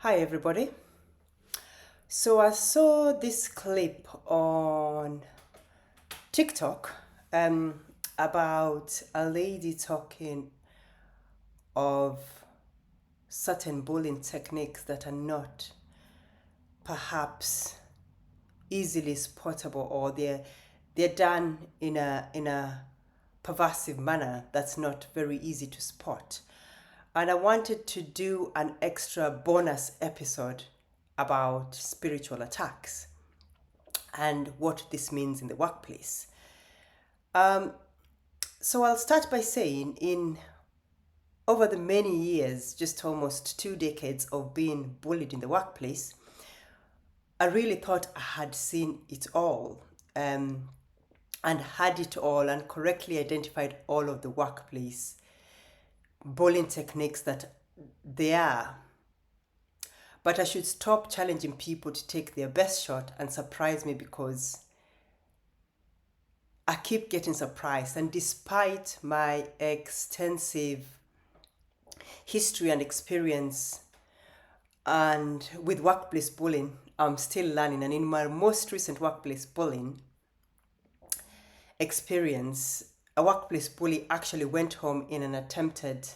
Hi, everybody. So I saw this clip on TikTok about a lady talking of certain bullying techniques that are not perhaps easily spottable, or they're done in a pervasive manner that's not very easy to spot. And I wanted to do an extra bonus episode about spiritual attacks and what this means in the workplace. So I'll start by saying, in over the many years, just almost 2 decades of being bullied in the workplace, I really thought I had seen it all, and had it all and correctly identified all of the workplace bullying techniques that they are. But I should stop challenging people to take their best shot and surprise me, because I keep getting surprised. And despite my extensive history and experience and with workplace bullying, I'm still learning. And in my most recent workplace bullying experience, a workplace bully actually went home in an attempted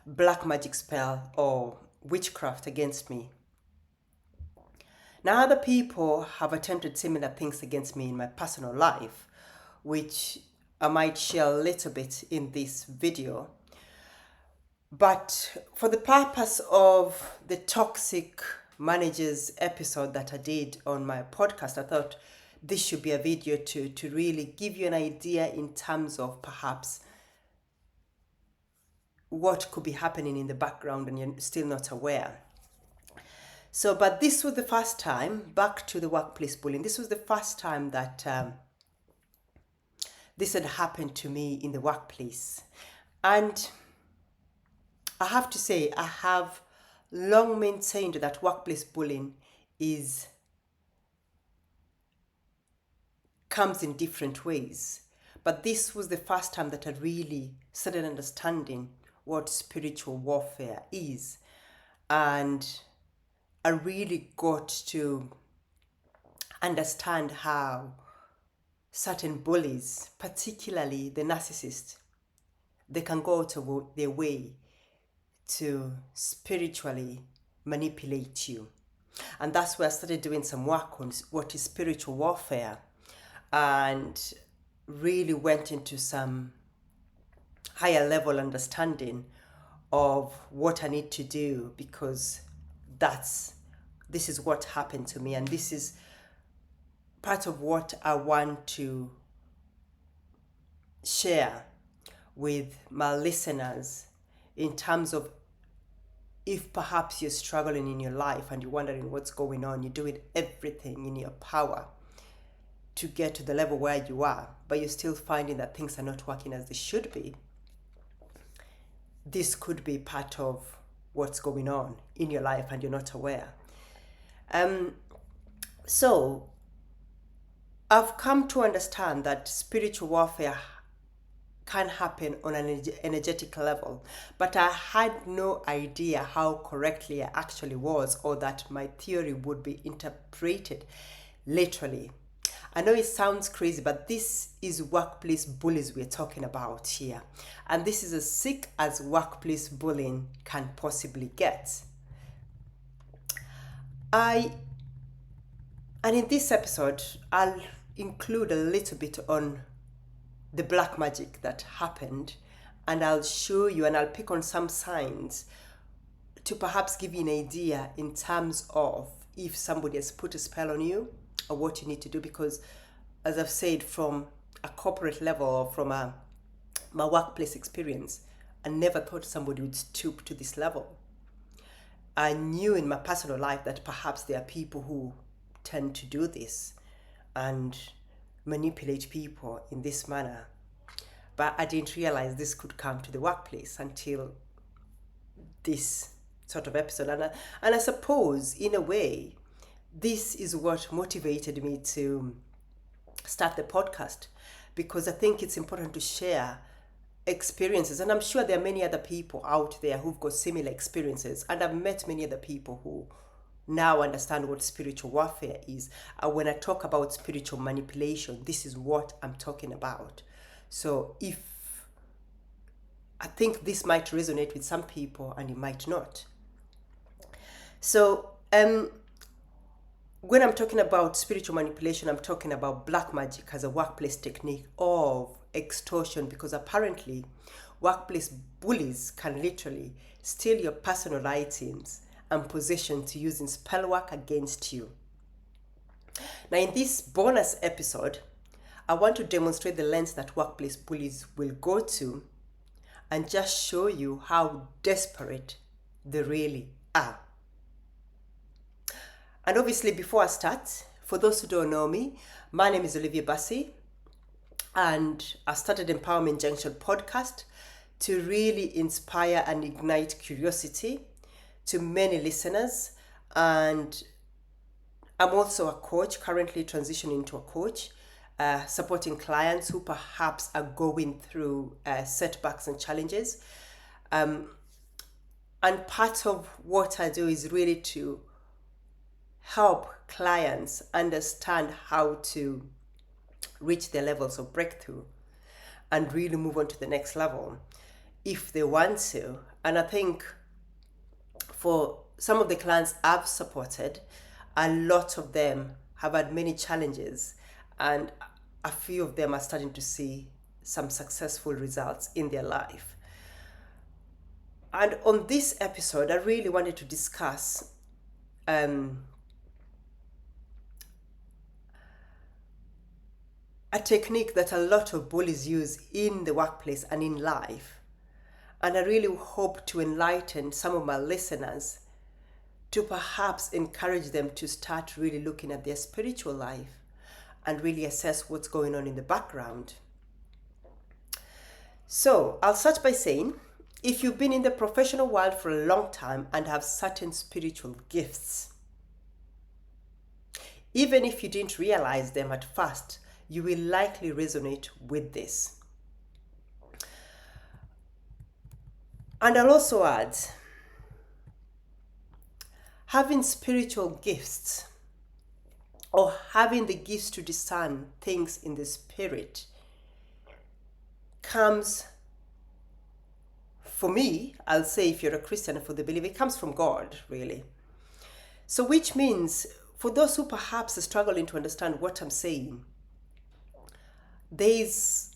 black magic spell or witchcraft against me. Now, other people have attempted similar things against me in my personal life, which I might share a little bit in this video. But for the purpose of the toxic managers episode that I did on my podcast, I thought this should be a video to really give you an idea in terms of perhaps what could be happening in the background and you're still not aware. So, but this was the first time, back to the workplace bullying, this was the first time that this had happened to me in the workplace. And I have to say, I have long maintained that workplace bullying comes in different ways. But this was the first time that I really started understanding what spiritual warfare is. And I really got to understand how certain bullies, particularly the narcissist, they can go to their way to spiritually manipulate you. And that's where I started doing some work on what is spiritual warfare, and really went into some higher level understanding of what I need to do, because this is what happened to me, and this is part of what I want to share with my listeners, in terms of if perhaps you're struggling in your life and you're wondering what's going on, you're doing everything in your power to get to the level where you are, but you're still finding that things are not working as they should be. This could be part of what's going on in your life and you're not aware. So I've come to understand that spiritual warfare can happen on an energetic level, but I had no idea how correctly I actually was, or that my theory would be interpreted literally. I know it sounds crazy, but this is workplace bullies we're talking about here. And this is as sick as workplace bullying can possibly get. And in this episode, I'll include a little bit on the black magic that happened, and I'll show you and I'll pick on some signs to perhaps give you an idea in terms of if somebody has put a spell on you or what you need to do. Because, as I've said, from a corporate level or from my workplace experience, I never thought somebody would stoop to this level. I knew in my personal life that perhaps there are people who tend to do this and manipulate people in this manner, but I didn't realize this could come to the workplace until this sort of episode. And I suppose, in a way, this is what motivated me to start the podcast, because I think it's important to share experiences, and I'm sure there are many other people out there who've got similar experiences, and I've met many other people who now understand what spiritual warfare is. When I talk about spiritual manipulation, this is what I'm talking about. So if I think this might resonate with some people and it might not. So when I'm talking about spiritual manipulation, I'm talking about black magic as a workplace technique of extortion, because apparently workplace bullies can literally steal your personal items and possessions to use in spell work against you. Now, in this bonus episode, I want to demonstrate the lengths that workplace bullies will go to and just show you how desperate they really are. And obviously, before I start, for those who don't know me, my name is Olivia Bassi, and I started Empowerment Junction podcast to really inspire and ignite curiosity to many listeners. And I'm also a coach, currently transitioning into a coach, supporting clients who perhaps are going through setbacks and challenges. And part of what I do is really to help clients understand how to reach their levels of breakthrough and really move on to the next level if they want to. And I think for some of the clients I've supported, a lot of them have had many challenges, and a few of them are starting to see some successful results in their life. And on this episode, I really wanted to discuss a technique that a lot of bullies use in the workplace and in life. And I really hope to enlighten some of my listeners to perhaps encourage them to start really looking at their spiritual life and really assess what's going on in the background. So I'll start by saying, if you've been in the professional world for a long time and have certain spiritual gifts, even if you didn't realize them at first, you will likely resonate with this. And I'll also add, having spiritual gifts or having the gifts to discern things in the spirit comes, for me, I'll say if you're a Christian and for the believer, it comes from God, really. So which means for those who perhaps are struggling to understand what I'm saying, there's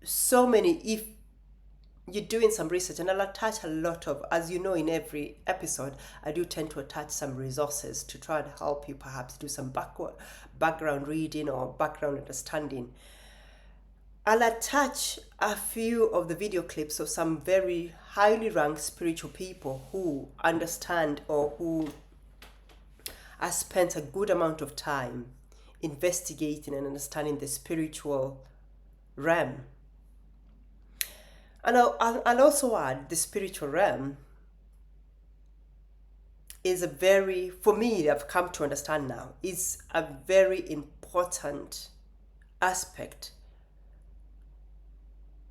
so many, if you're doing some research, and I'll attach a lot of, as you know, in every episode, I do tend to attach some resources to try and help you perhaps do some background reading or background understanding. I'll attach a few of the video clips of some very highly ranked spiritual people who understand or who have spent a good amount of time investigating and understanding the spiritual realm. And I'll also add, the spiritual realm is for me, I've come to understand now, is a very important aspect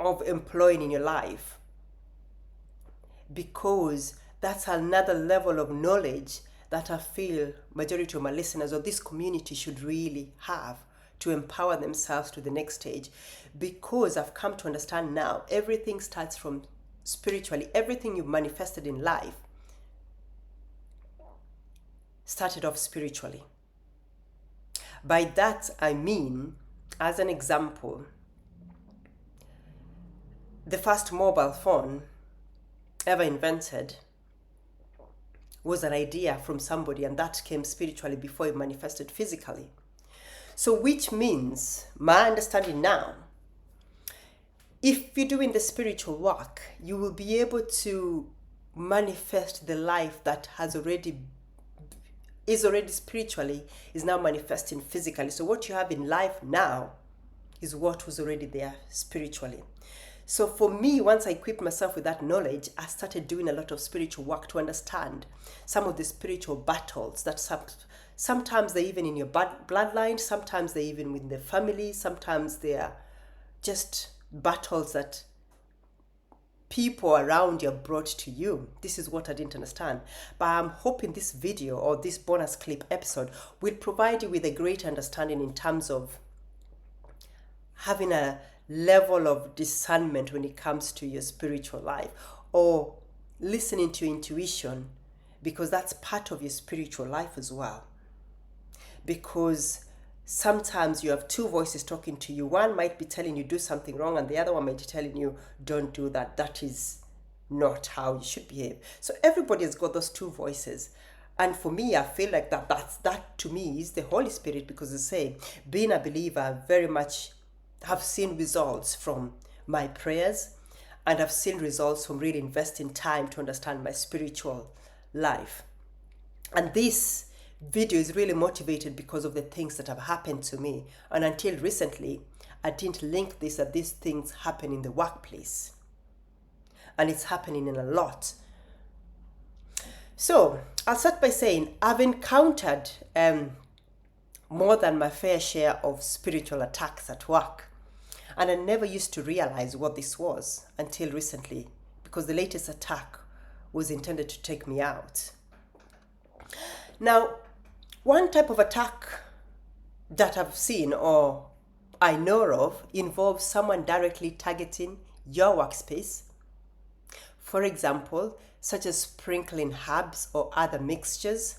of employing in your life, because that's another level of knowledge that I feel majority of my listeners or this community should really have to empower themselves to the next stage. Because I've come to understand now, everything starts from spiritually. Everything you've manifested in life started off spiritually. By that I mean, as an example, the first mobile phone ever invented was an idea from somebody, and that came spiritually before it manifested physically. So which means, my understanding now, if you're doing the spiritual work, you will be able to manifest the life that is already spiritually, is now manifesting physically. So what you have in life now is what was already there spiritually. So for me, once I equipped myself with that knowledge, I started doing a lot of spiritual work to understand some of the spiritual battles that sometimes they're even in your bloodline, sometimes they're even with the family, sometimes they are just battles that people around you are brought to you. This is what I didn't understand. But I'm hoping this video or this bonus clip episode will provide you with a great understanding in terms of having a level of discernment when it comes to your spiritual life, or listening to your intuition, because that's part of your spiritual life as well. Because sometimes you have two voices talking to you. One might be telling you do something wrong, and the other one might be telling you don't do that. That is not how you should behave. So everybody has got those two voices. And for me, I feel like that to me is the Holy Spirit, because I say, being a believer, I very much have seen results from my prayers, and I've seen results from really investing time to understand my spiritual life. And this video is really motivated because of the things that have happened to me. And until recently, I didn't link this, that these things happen in the workplace. And it's happening in a lot. So I'll start by saying I've encountered more than my fair share of spiritual attacks at work. And I never used to realize what this was until recently, because the latest attack was intended to take me out. Now, one type of attack that I've seen or I know of involves someone directly targeting your workspace. For example, such as sprinkling herbs or other mixtures,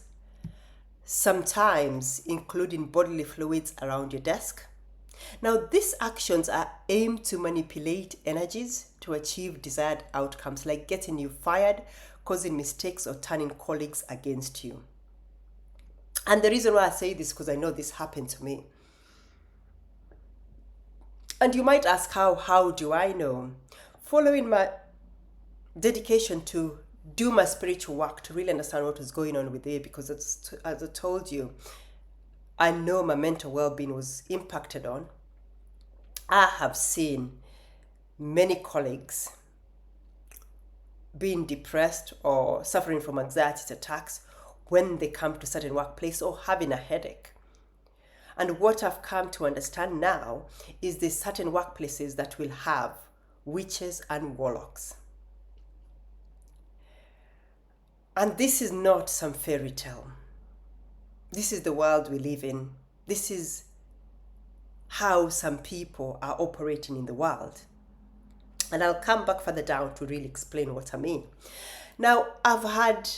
sometimes including bodily fluids around your desk. Now, these actions are aimed to manipulate energies to achieve desired outcomes, like getting you fired, causing mistakes, or turning colleagues against you. And the reason why I say this is because I know this happened to me. And you might ask, how do I know? Following my dedication to do my spiritual work, to really understand what was going on with it, because as I told you, I know my mental well-being was impacted on. I have seen many colleagues being depressed or suffering from anxiety attacks when they come to a certain workplace, or having a headache. And what I've come to understand now is there's certain workplaces that will have witches and warlocks. And this is not some fairy tale. This is the world we live in. This is how some people are operating in the world. And I'll come back further down to really explain what I mean. Now, I've had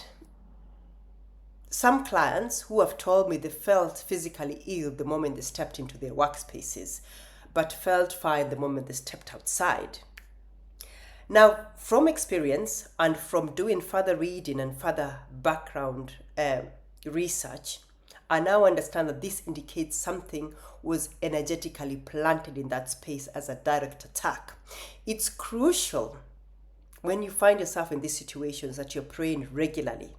some clients who have told me they felt physically ill the moment they stepped into their workspaces, but felt fine the moment they stepped outside. Now, from experience and from doing further reading and further background research, I now understand that this indicates something was energetically planted in that space as a direct attack. It's crucial when you find yourself in these situations that you're praying regularly,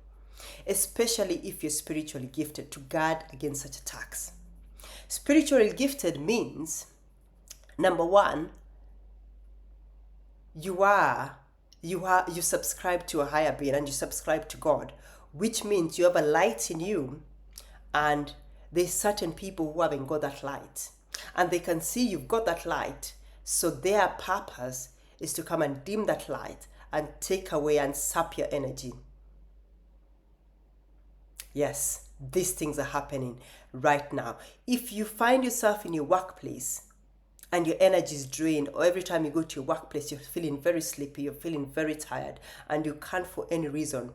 especially if you're spiritually gifted, to guard against such attacks. Spiritually gifted means, number one, you subscribe to a higher being, and you subscribe to God, which means you have a light in you, and there's certain people who haven't got that light, and they can see you've got that light, so their purpose is to come and dim that light and take away and sap your energy. Yes, these things are happening right now. If you find yourself in your workplace and your energy is drained, or every time you go to your workplace you're feeling very sleepy, you're feeling very tired, and you can't for any reason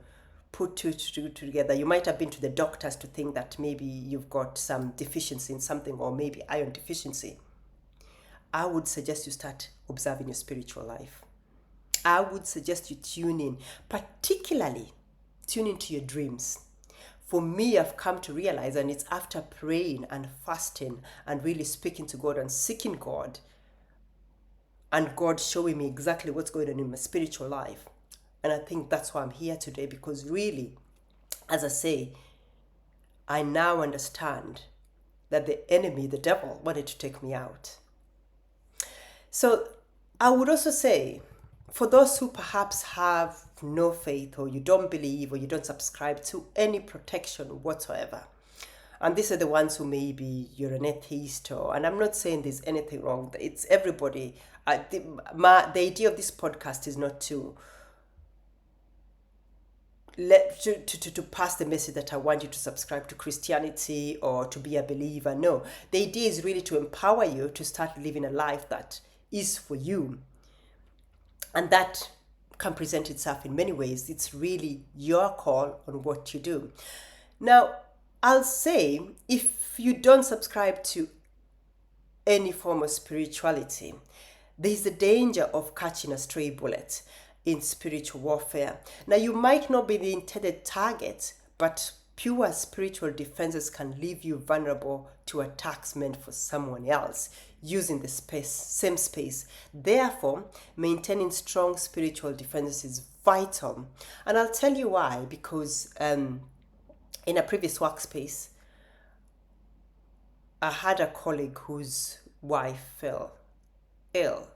put two together. You might have been to the doctors to think that maybe you've got some deficiency in something, or maybe iron deficiency. I would suggest you start observing your spiritual life. I would suggest you tune in, particularly tune into your dreams. For me, I've come to realize, and it's after praying and fasting and really speaking to God and seeking God, and God showing me exactly what's going on in my spiritual life. And I think that's why I'm here today, because really, as I say, I now understand that the enemy, the devil, wanted to take me out. So I would also say, for those who perhaps have no faith, or you don't believe, or you don't subscribe to any protection whatsoever, and these are the ones who maybe you're an atheist, and I'm not saying there's anything wrong. It's everybody the idea of this podcast is not to to pass the message that I want you to subscribe to Christianity or to be a believer. No, the idea is really to empower you to start living a life that is for you, and that can present itself in many ways. It's really your call on what you do. Now, I'll say, if you don't subscribe to any form of spirituality, there is the danger of catching a stray bullet in spiritual warfare. Now, you might not be the intended target, but pure spiritual defenses can leave you vulnerable to attacks meant for someone else using the same space. Therefore, maintaining strong spiritual defenses is vital. And I'll tell you why. Because in a previous workspace, I had a colleague whose wife fell ill,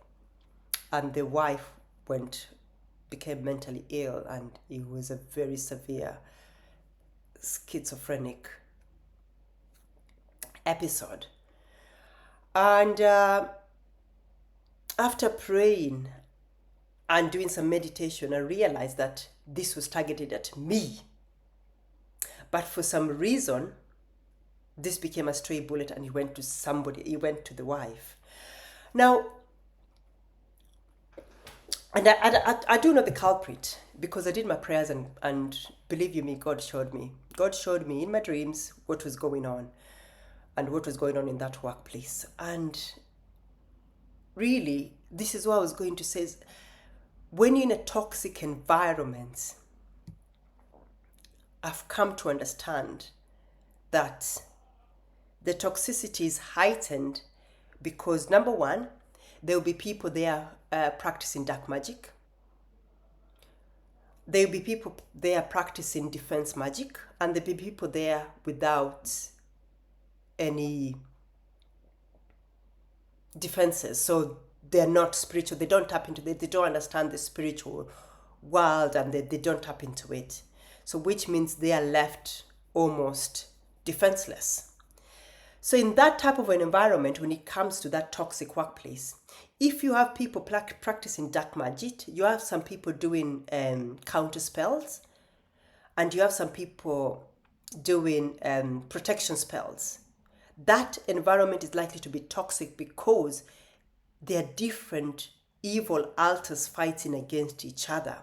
and the wife became mentally ill, and it was a very severe schizophrenic episode. And after praying and doing some meditation, I realized that this was targeted at me. But for some reason, this became a stray bullet, and it went to the wife. Now, and I do know the culprit, because I did my prayers, and believe you me, God showed me in my dreams what was going on, and what was going on in that workplace. And really, this is what I was going to say, is when you're in a toxic environment, I've come to understand that the toxicity is heightened because, number one, there will be people there practicing dark magic. There will be people there practicing defense magic, and there will be people there without any defenses. So they're not spiritual. They don't tap into it. They don't understand the spiritual world, and they don't tap into it. So which means they are left almost defenseless. So in that type of an environment, when it comes to that toxic workplace, if you have people practicing dark magic, you have some people doing counter spells, and you have some people doing protection spells, that environment is likely to be toxic because there are different evil altars fighting against each other.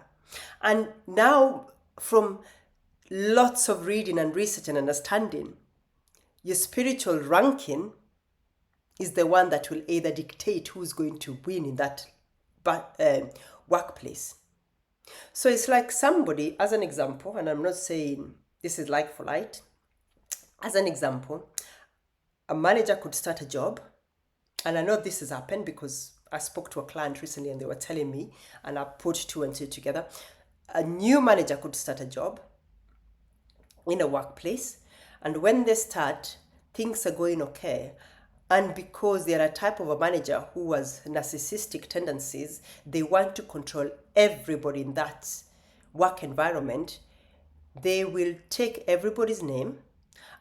And now, from lots of reading and research and understanding, your spiritual ranking is the one that will either dictate who's going to win in that workplace. So it's like somebody, as an example, and I'm not saying this is like for light, as an example, a manager could start a job, and I know this has happened because I spoke to a client recently and they were telling me, and I put two and two together. A new manager could start a job in a workplace, and when they start, things are going okay. And because they're a type of a manager who has narcissistic tendencies, they want to control everybody in that work environment. They will take everybody's name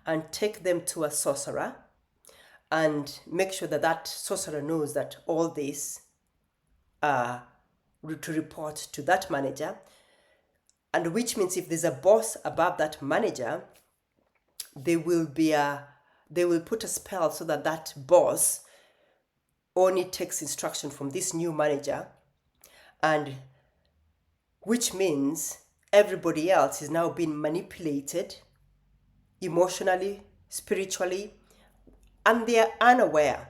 and take them to a sorcerer and make sure that that sorcerer knows that all this to report to that manager. And which means if there's a boss above that manager, they will put a spell so that that boss only takes instruction from this new manager, and which means everybody else is now being manipulated emotionally, spiritually, and they are unaware.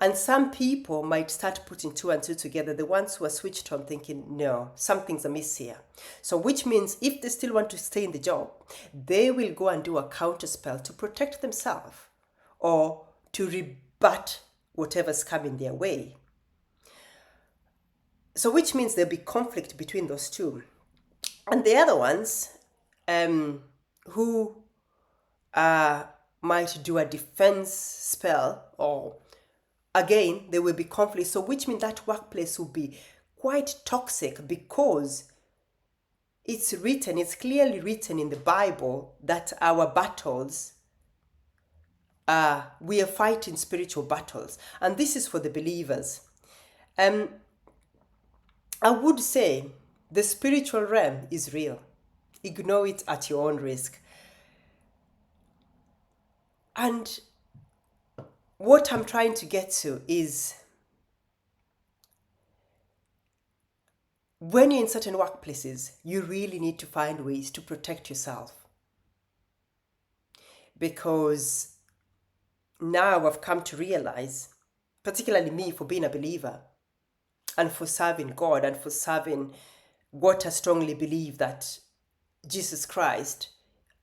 And some people might start putting two and two together, the ones who are switched on, thinking, no, something's amiss here. So which means if they still want to stay in the job, they will go and do a counter spell to protect themselves or to rebut whatever's coming their way. So which means there'll be conflict between those two. And the other ones who might do a defense spell, or again, there will be conflict. So which means that workplace will be quite toxic because it's clearly written in the Bible that our battles, we are fighting spiritual battles. And this is for the believers. Um, I would say the spiritual realm is real. Ignore it at your own risk. And what I'm trying to get to is when you're in certain workplaces, you really need to find ways to protect yourself. Because now I've come to realize, particularly me for being a believer and for serving God and for serving what I strongly believe that Jesus Christ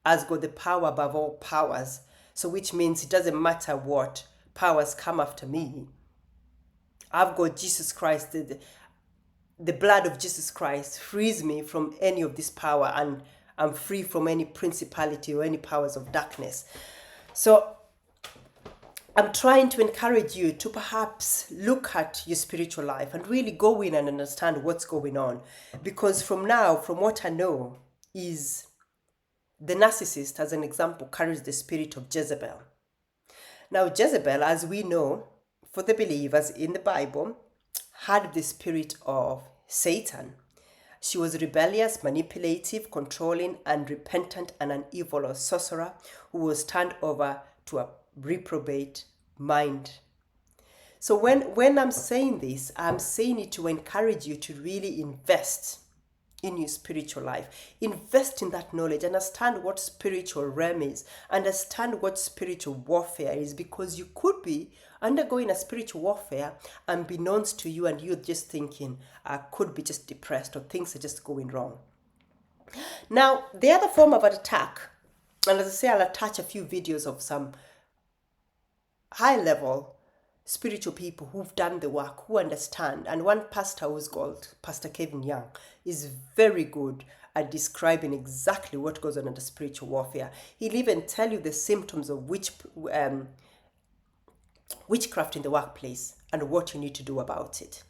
has got the power above all powers. So which means it doesn't matter what powers come after me. I've got Jesus Christ, the blood of Jesus Christ frees me from any of this power, and I'm free from any principality or any powers of darkness. So I'm trying to encourage you to perhaps look at your spiritual life and really go in and understand what's going on. Because from now, from what I know, is the narcissist, as an example, carries the spirit of Jezebel. Now, Jezebel, as we know, for the believers in the Bible, had the spirit of Satan. She was rebellious, manipulative, controlling, unrepentant, and an evil or sorcerer who was turned over to a reprobate mind. So when I'm saying this, I'm saying it to encourage you to really invest in your spiritual life. Invest in that knowledge. Understand what spiritual realm is. Understand what spiritual warfare is, because you could be undergoing a spiritual warfare unbeknownst to you, and you're just thinking, I could be just depressed or things are just going wrong. Now, the other form of an attack, and as I say, I'll attach a few videos of some high level spiritual people who've done the work, who understand. And one pastor who's called Pastor Kevin Young is very good at describing exactly what goes on in the spiritual warfare. He'll even tell you the symptoms of witchcraft in the workplace and what you need to do about it.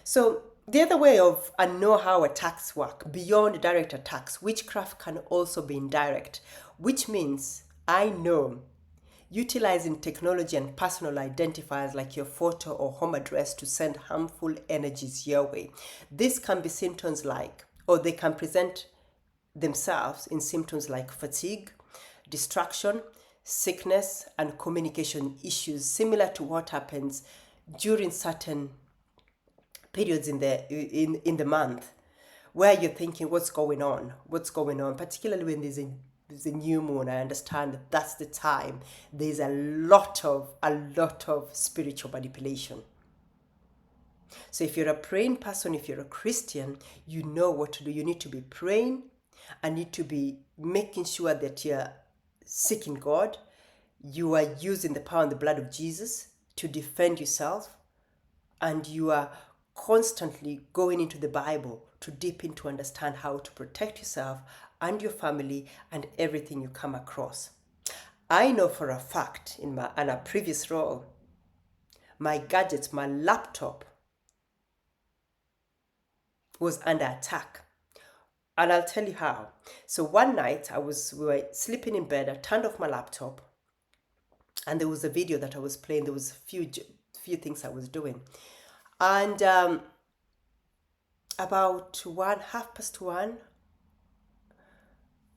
So the other way of and know how attacks work, beyond direct attacks, witchcraft can also be indirect, which means I know utilizing technology and personal identifiers like your photo or home address to send harmful energies your way. This can be symptoms like, or they can present themselves in symptoms like fatigue, distraction, sickness, and communication issues, similar to what happens during certain periods in the month, where you're thinking, what's going on, particularly when there's a new moon. I understand that that's the time there's a lot of spiritual manipulation. So if you're a praying person, if you're a Christian, you know what to do. You need to be praying and need to be making sure that you're seeking God. You are using the power and the blood of Jesus to defend yourself, and you are constantly going into the Bible to deep into understand how to protect yourself and your family and everything you come across. I know for a fact in a previous role, my gadgets, my laptop was under attack. And I'll tell you how. So one night we were sleeping in bed, I turned off my laptop, and there was a video that I was playing. There was a few things I was doing. And about 1:30,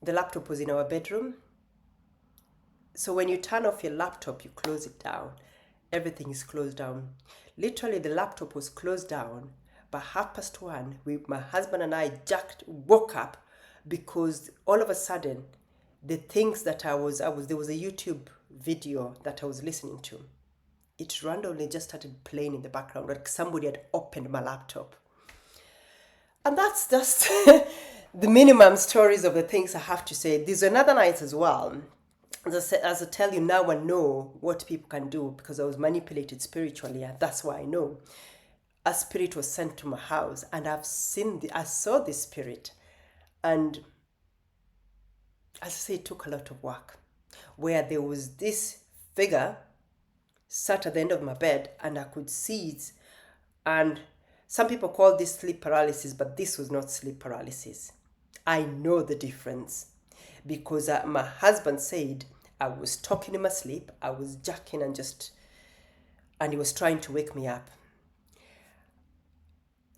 the laptop was in our bedroom. So when you turn off your laptop, you close it down. Everything is closed down. Literally, the laptop was closed down. By 1:30, my husband and I woke up, because all of a sudden, the things that there was a YouTube video that I was listening to. It randomly just started playing in the background, like somebody had opened my laptop. And that's just the minimum stories of the things I have to say. There's another night as well. As I tell you now, I know what people can do because I was manipulated spiritually, and that's why I know. A spirit was sent to my house, and I saw this spirit, and as I say, it took a lot of work, where there was this figure sat at the end of my bed, and I could see it. And some people call this sleep paralysis, but this was not sleep paralysis. I know the difference, because my husband said I was talking in my sleep, I was jacking and he was trying to wake me up.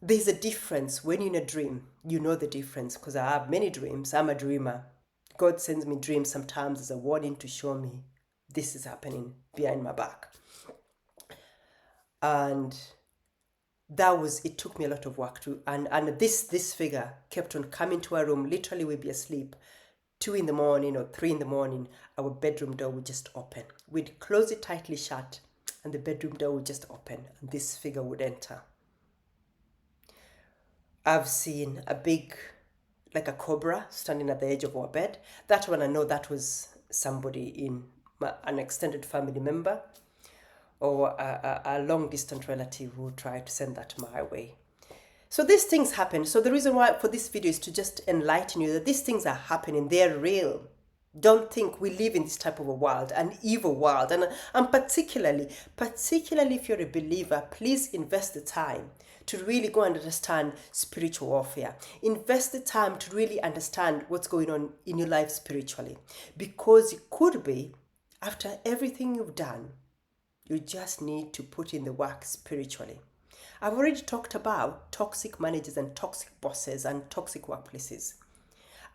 there's a difference when you're in a dream. You know the difference because I have many dreams. I'm a dreamer. God sends me dreams sometimes as a warning to show me this is happening behind my back. And it took me a lot of work to, and this figure kept on coming to our room. Literally, we'd be asleep, 2 in the morning or 3 in the morning, our bedroom door would just open. We'd close it tightly shut, and the bedroom door would just open, and this figure would enter. I've seen a big, like a cobra, standing at the edge of our bed. That one, I know that was somebody an extended family member or a long distant relative who tried to send that my way. So these things happen. So the reason why for this video is to just enlighten you that these things are happening. They're real. Don't think we live in this type of a world, an evil world. And particularly if you're a believer, please invest the time to really go and understand spiritual warfare. Invest the time to really understand what's going on in your life spiritually. Because it could be, after everything you've done, you just need to put in the work spiritually. I've already talked about toxic managers and toxic bosses and toxic workplaces.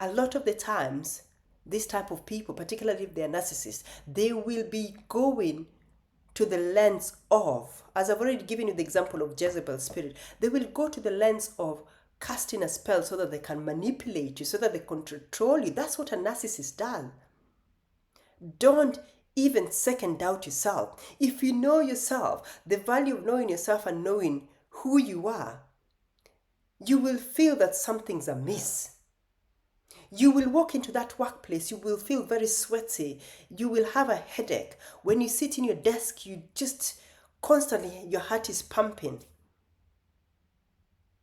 A lot of the times, this type of people, particularly if they're narcissists, they will be going to the lens of, as I've already given you the example of Jezebel's spirit, they will go to the lens of casting a spell so that they can manipulate you, so that they can control you. That's what a narcissist does. Don't even second doubt yourself. If you know yourself, the value of knowing yourself and knowing who you are, you will feel that something's amiss. You will walk into that workplace, you will feel very sweaty, you will have a headache. When you sit in your desk, you just constantly, your heart is pumping.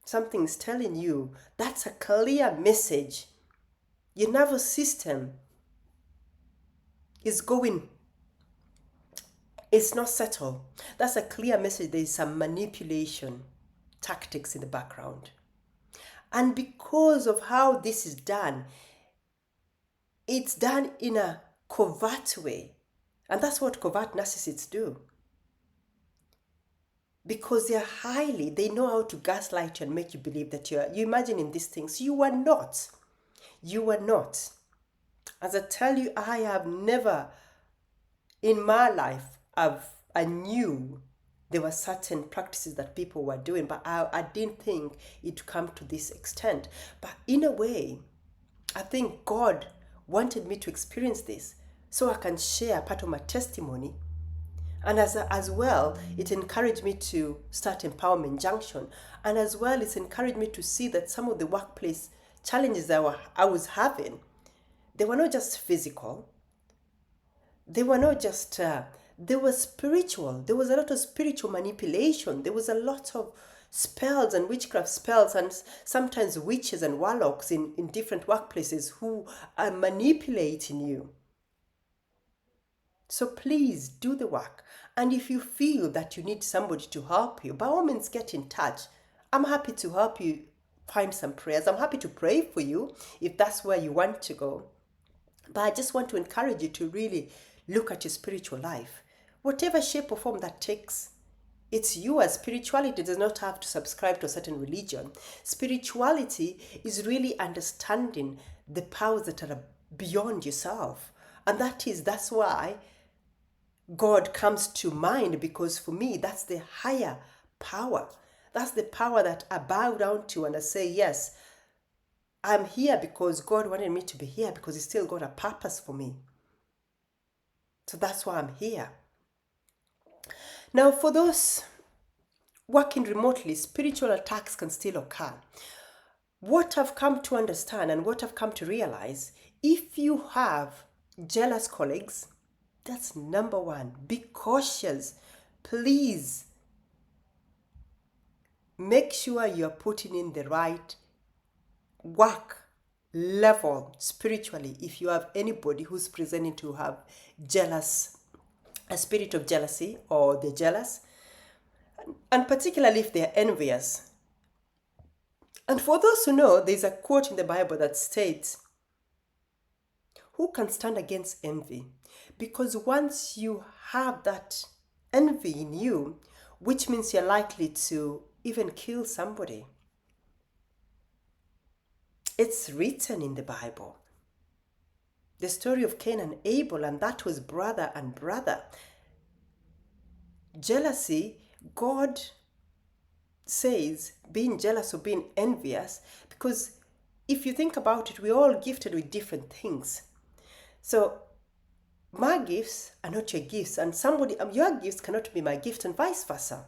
Something's telling you, that's a clear message. Your nervous system is going, it's not settled. That's a clear message. There is some manipulation tactics in the background. And because of how this is done, it's done in a covert way. And that's what covert narcissists do. Because they know how to gaslight you and make you believe that you're imagining these things. You are not. You are not. As I tell you, I have never, in my life, I knew there were certain practices that people were doing, but I didn't think it come to this extent. But in a way, I think God wanted me to experience this so I can share part of my testimony. And as well, it encouraged me to start Empowerment Junction. And as well, it's encouraged me to see that some of the workplace challenges that I was having, they were not just physical. They were not just, they were spiritual. There was a lot of spiritual manipulation. There was a lot of spells and witchcraft spells and sometimes witches and warlocks in different workplaces who are manipulating you. So please do the work. And if you feel that you need somebody to help you, by all means get in touch. I'm happy to help you find some prayers. I'm happy to pray for you if that's where you want to go. But I just want to encourage you to really look at your spiritual life. Whatever shape or form that takes, it's yours. Spirituality does not have to subscribe to a certain religion. Spirituality is really understanding the powers that are beyond yourself. And that's why God comes to mind, because for me, that's the higher power. That's the power that I bow down to and I say, yes, I'm here because God wanted me to be here, because He still got a purpose for me. So that's why I'm here. Now, for those working remotely, spiritual attacks can still occur. What I've come to understand and what I've come to realize, if you have jealous colleagues, that's number one. Be cautious. Please make sure you're putting in the right work level spiritually. If you have anybody who's presenting to have a spirit of jealousy, or they're jealous, and particularly if they're envious. And for those who know, there's a quote in the Bible that states, "Who can stand against envy?" Because once you have that envy in you, which means you're likely to even kill somebody. It's written in the Bible. The story of Cain and Abel, and that was brother and brother. Jealousy, God says being jealous or being envious, because if you think about it, we're all gifted with different things. So my gifts are not your gifts, and your gifts cannot be my gift, and vice versa.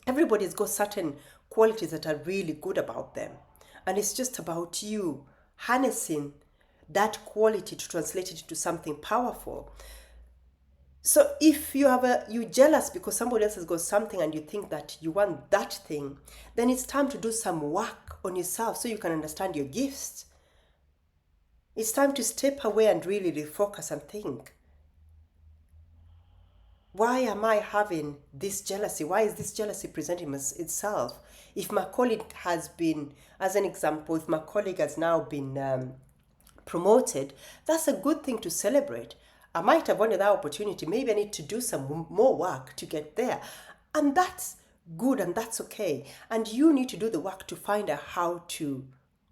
Everybody's got certain qualities that are really good about them, and it's just about you harnessing that quality to translate it into something powerful. So if you're jealous because somebody else has got something and you think that you want that thing, then it's time to do some work on yourself so you can understand your gifts. It's time to step away and really refocus and think, why am I having this jealousy? Why is this jealousy presenting itself? If my colleague has been, as an example, if my colleague has now been promoted, that's a good thing to celebrate. I might have wanted that opportunity. Maybe I need to do some more work to get there. And that's good and that's okay. And you need to do the work to find out how to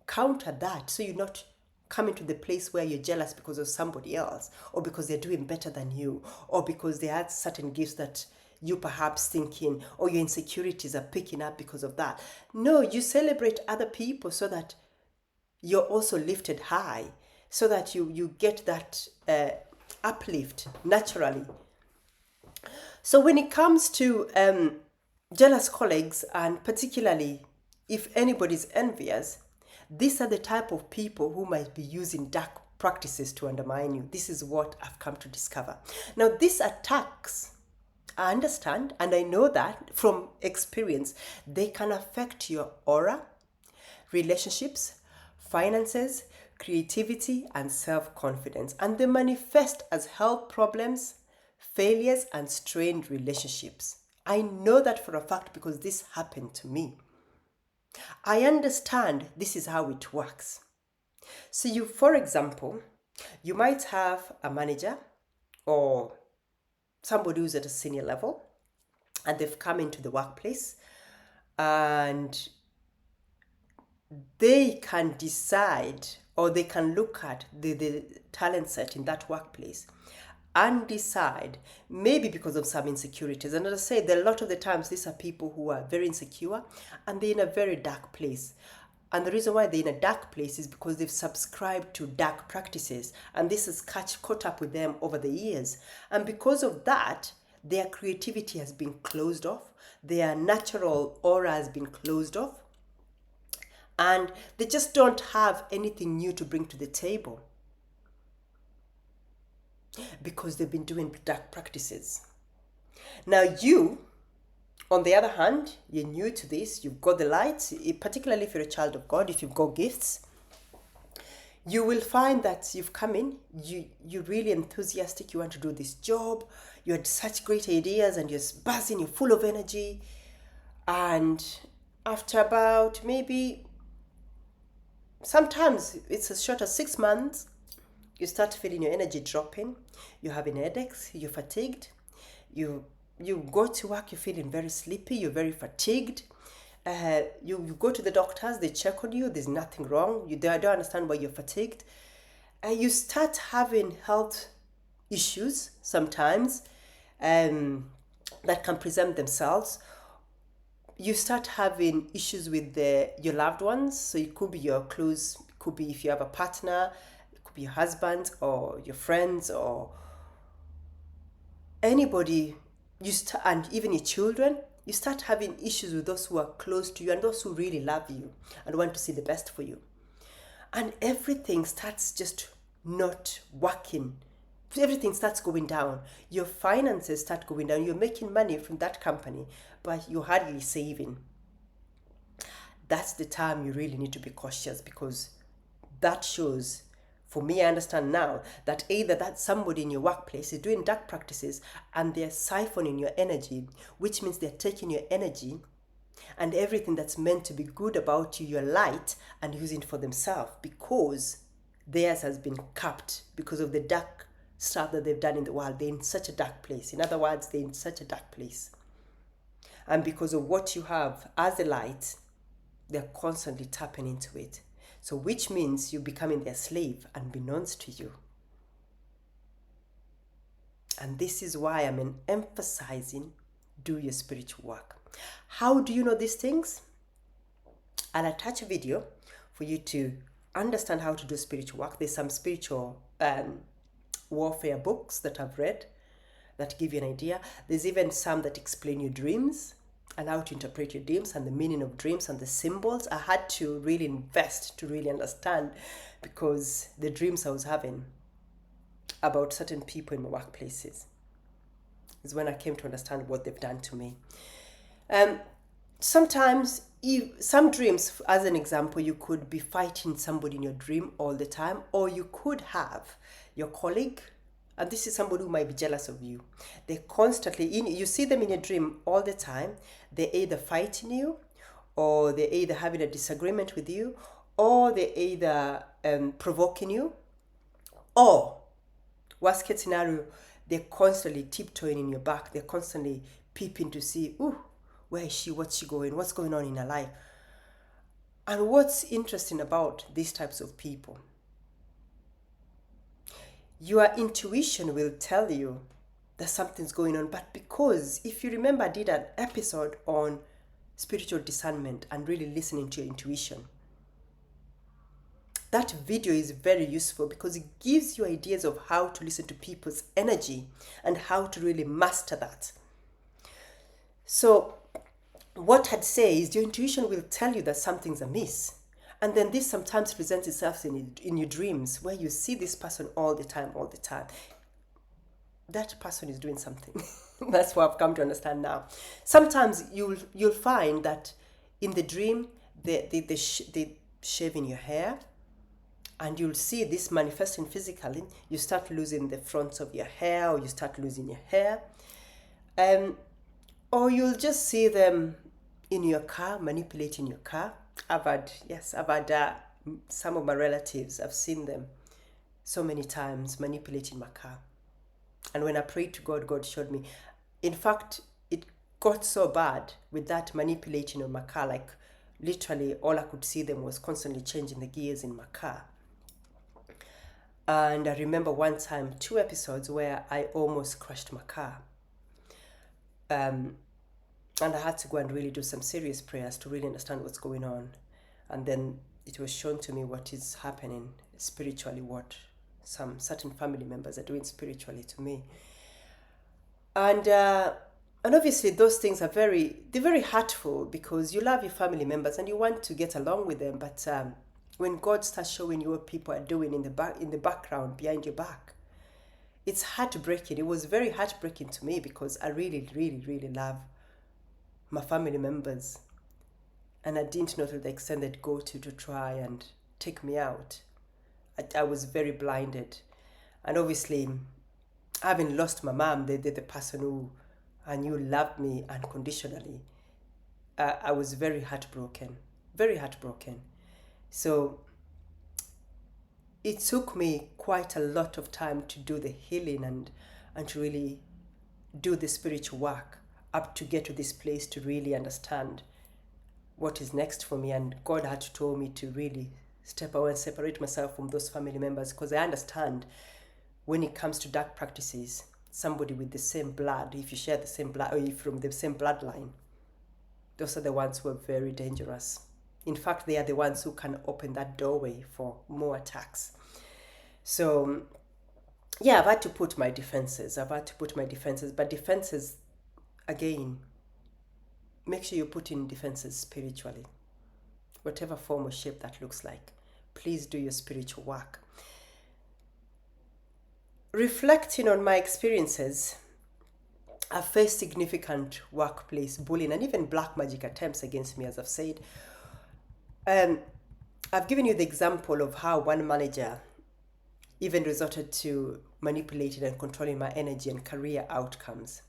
counter that so you're not coming to the place where you're jealous because of somebody else, or because they're doing better than you, or because they had certain gifts that you perhaps thinking, or your insecurities are picking up because of that. No, you celebrate other people so that you're also lifted high, so that you get that uplift naturally. So when it comes to jealous colleagues, and particularly if anybody's envious, these are the type of people who might be using dark practices to undermine you. This is what I've come to discover. Now, these attacks, I understand, and I know that from experience, they can affect your aura, relationships, finances, creativity, and self-confidence. And they manifest as health problems, failures, and strained relationships. I know that for a fact because this happened to me. I understand this is how it works. So for example, you might have a manager or somebody who's at a senior level, and they've come into the workplace, and they can decide, or they can look at the talent set in that workplace and decide, maybe because of some insecurities. And as I say, a lot of the times these are people who are very insecure and they're in a very dark place. And the reason why they're in a dark place is because they've subscribed to dark practices, and this has caught up with them over the years. And because of that, their creativity has been closed off, their natural aura has been closed off, and they just don't have anything new to bring to the table because they've been doing dark practices. Now you, on the other hand, you're new to this, you've got the light, particularly if you're a child of God, if you've got gifts, you will find that you've come in, you're really enthusiastic, you want to do this job, you had such great ideas and you're buzzing, you're full of energy. And after about maybe, sometimes it's as short as 6 months, you start feeling your energy dropping, you're having headaches, you're fatigued, you go to work, you're feeling very sleepy, you're very fatigued. You go to the doctors, they check on you, there's nothing wrong, they don't understand why you're fatigued. You start having health issues sometimes that can present themselves. You start having issues with your loved ones. So it could be your close, it could be if you have a partner, it could be your husband or your friends or anybody, and even your children. You start having issues with those who are close to you and those who really love you and want to see the best for you. And everything starts just not working. Everything starts going down. Your finances start going down. You're making money from that company, but you're hardly saving. That's the time you really need to be cautious, because that shows, for me, I understand now that either that somebody in your workplace is doing dark practices and they're siphoning your energy, which means they're taking your energy and everything that's meant to be good about you, your light, and using it for themselves, because theirs has been capped because of the dark stuff that they've done in the world. They're in such a dark place. In other words, they're in such a dark place. And because of what you have as the light, they're constantly tapping into it. So which means you're becoming their slave unbeknownst to you. And this is why I'm emphasizing do your spiritual work. How do you know these things? I'll attach a video for you to understand how to do spiritual work. There's some spiritual warfare books that I've read that give you an idea. There's even some that explain your dreams and how to interpret your dreams and the meaning of dreams and the symbols. I had to really invest to really understand, because the dreams I was having about certain people in my workplaces is when I came to understand what they've done to me. Sometimes, some dreams, as an example, you could be fighting somebody in your dream all the time, or you could have your colleague, and this is somebody who might be jealous of you. They constantly, you see them in your dream all the time. They're either fighting you, or they're either having a disagreement with you, or they're either provoking you, or worst case scenario, they're constantly tiptoeing in your back. They're constantly peeping to see, ooh, where is she? What's she going? What's going on in her life? And what's interesting about these types of people, your intuition will tell you that something's going on. But because, if you remember, I did an episode on spiritual discernment and really listening to your intuition. That video is very useful because it gives you ideas of how to listen to people's energy and how to really master that. So what I'd say is your intuition will tell you that something's amiss. And then this sometimes presents itself in your dreams, where you see this person all the time. That person is doing something. That's what I've come to understand now. Sometimes you'll find that in the dream, they shaving your hair, and you'll see this manifesting physically. You start losing the fronts of your hair, or you start losing your hair. Or you'll just see them in your car, manipulating your car. I've had some of my relatives, I've seen them so many times manipulating my car. And when I prayed to God, God showed me. In fact, it got so bad with that manipulating of my car, like literally all I could see them was constantly changing the gears in my car. And I remember one time, 2 episodes where I almost crashed my car. And I had to go and really do some serious prayers to really understand what's going on. And then it was shown to me what is happening spiritually, what some certain family members are doing spiritually to me. And obviously those things are they're very hurtful, because you love your family members and you want to get along with them. But when God starts showing you what people are doing in the background, behind your back, it's heartbreaking. It was very heartbreaking to me, because I really, really, really love my family members, and I didn't know to the extent they'd go to try and take me out. I was very blinded. And obviously, having lost my mom, the person who I knew loved me unconditionally, I was very heartbroken. So it took me quite a lot of time to do the healing and to really do the spiritual work, up to get to this place to really understand what is next for me. And God had to tell me to really step away and separate myself from those family members, because I understand when it comes to dark practices, somebody with the same blood, if you share the same blood, or if from the same bloodline, those are the ones who are very dangerous. In fact, they are the ones who can open that doorway for more attacks. So yeah, I've had to put my defenses. But defenses, again, make sure you put in defenses spiritually, whatever form or shape that looks like. Please do your spiritual work. Reflecting on my experiences, I've faced significant workplace bullying and even black magic attempts against me, as I've said. I've given you the example of how one manager even resorted to manipulating and controlling my energy and career outcomes.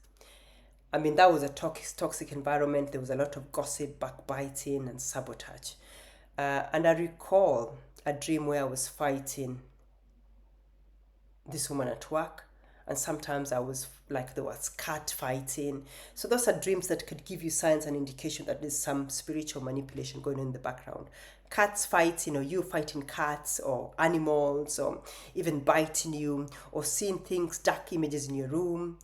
I mean, that was a toxic environment. There was a lot of gossip, backbiting, and sabotage. And I recall a dream where I was fighting this woman at work, And sometimes I was like there was cat fighting. So those are dreams that could give you signs and indication that there's some spiritual manipulation going on in the background. Cats fighting, or you fighting cats or animals, or even biting you, or seeing things, dark images in your room.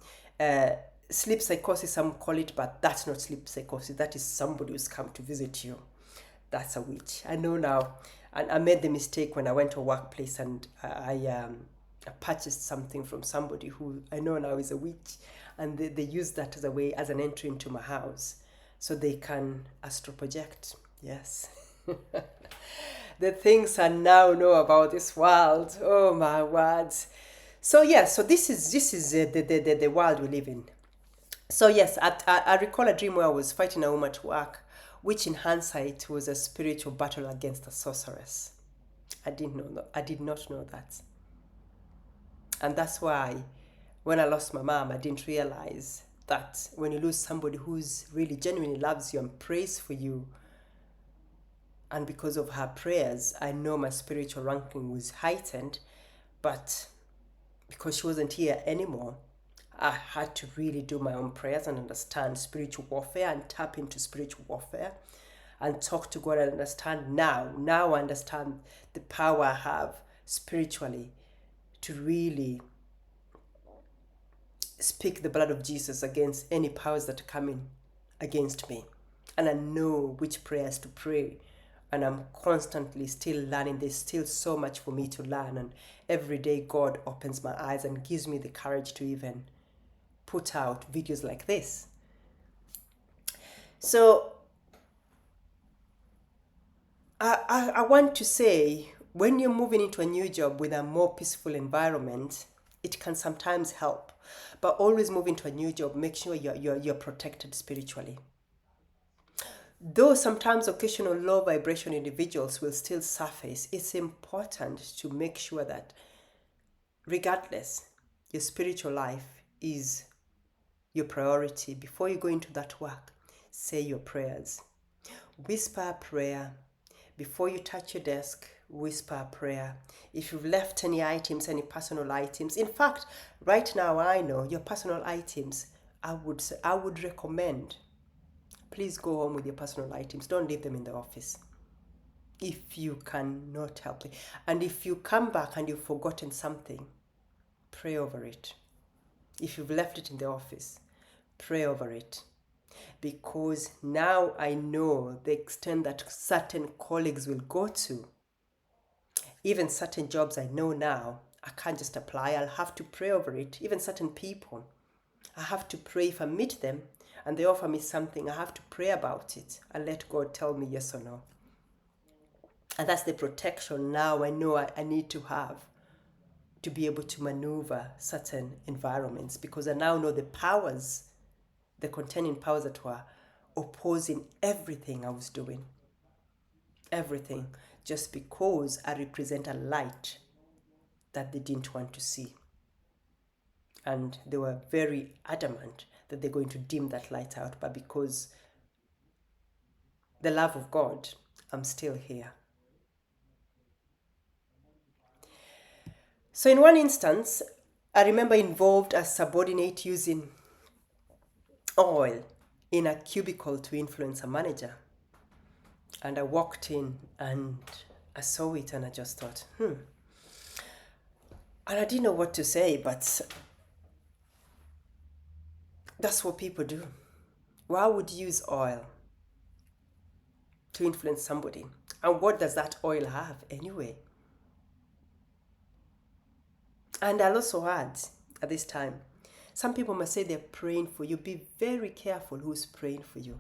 Sleep psychosis, some call it, but that's not sleep psychosis. That is somebody who's come to visit you. That's a witch. I know now. And I made the mistake when I went to a workplace and I purchased something from somebody who I know now is a witch, and they use that as a way, as an entry into my house, so they can astro project. Yes. The things I now know about this world. Oh my words. So yeah, so this is the world we live in. So yes, I recall a dream where I was fighting a woman at work, which in hindsight was a spiritual battle against a sorceress. I did not know that. And that's why when I lost my mom, I didn't realize that when you lose somebody who's really genuinely loves you and prays for you, and because of her prayers, I know my spiritual ranking was heightened, but because she wasn't here anymore, I had to really do my own prayers and understand spiritual warfare and tap into spiritual warfare and talk to God and understand now. Now I understand the power I have spiritually to really speak the blood of Jesus against any powers that are coming against me. And I know which prayers to pray. And I'm constantly still learning. There's still so much for me to learn. And every day God opens my eyes and gives me the courage to even put out videos like this. So I want to say, when you're moving into a new job with a more peaceful environment, it can sometimes help. But always move into a new job, make sure you're protected spiritually. Though sometimes occasional low vibration individuals will still surface, it's important to make sure that regardless, your spiritual life is your priority. Before you go into that work, say your prayers. Whisper a prayer. Before you touch your desk, whisper a prayer. If you've left any items, any personal items, in fact, right now I know your personal items, I would recommend, please go home with your personal items. Don't leave them in the office if you cannot help it. And if you come back and you've forgotten something, pray over it. If you've left it in the office, pray over it. Because now I know the extent that certain colleagues will go to. Even certain jobs I know now, I can't just apply. I'll have to pray over it. Even certain people, I have to pray. If I meet them and they offer me something, I have to pray about it and let God tell me yes or no. And that's the protection now I know I need to have to be able to maneuver certain environments, because I now know the powers, the contending powers that were opposing everything I was doing. Everything, just because I represent a light that they didn't want to see. And they were very adamant that they're going to dim that light out. But because the love of God, I'm still here. So in one instance, I remember involved as subordinate using oil in a cubicle to influence a manager. And I walked in and I saw it and I just thought, And I didn't know what to say, but that's what people do. Why would you use oil to influence somebody? And what does that oil have anyway? And I'll also add at this time, some people must say they're praying for you. Be very careful who's praying for you.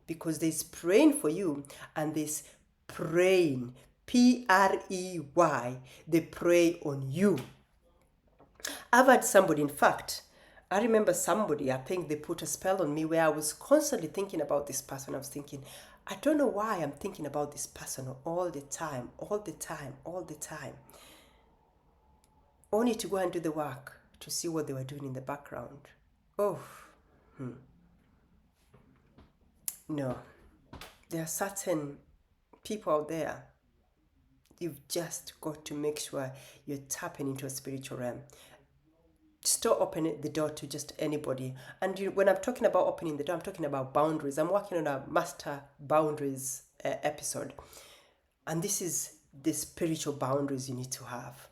Because there's praying for you and there's praying, Prey, they pray on you. I've had somebody, in fact, I remember somebody, I think they put a spell on me where I was constantly thinking about this person. I was thinking, I don't know why I'm thinking about this person all the time, only to go and do the work to see what they were doing in the background. No, there are certain people out there. You've just got to make sure you're tapping into a spiritual realm. Just don't open the door to just anybody. And when I'm talking about opening the door, I'm talking about boundaries. I'm working on a master boundaries episode. And this is the spiritual boundaries you need to have.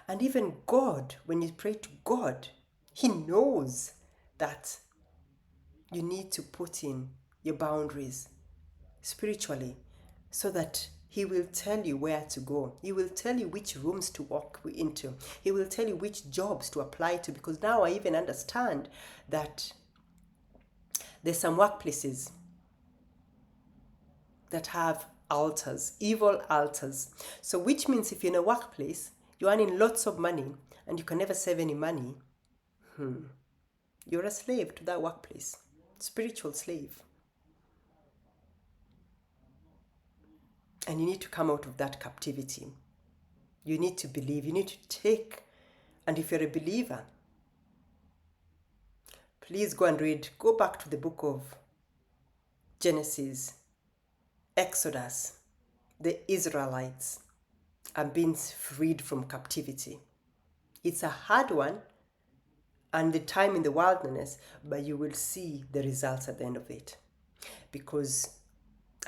And even God, when you pray to God, He knows that you need to put in your boundaries spiritually so that He will tell you where to go. He will tell you which rooms to walk into. He will tell you which jobs to apply to, because now I even understand that there's some workplaces that have altars, evil altars. So which means if you're in a workplace, you're earning lots of money and you can never save any money, you're a slave to that workplace, spiritual slave. And you need to come out of that captivity. You need to believe, you need to take. And if you're a believer, please go and read, go back to the book of Genesis, Exodus. The Israelites are being freed from captivity. It's a hard one and the time in the wilderness, but you will see the results at the end of it. Because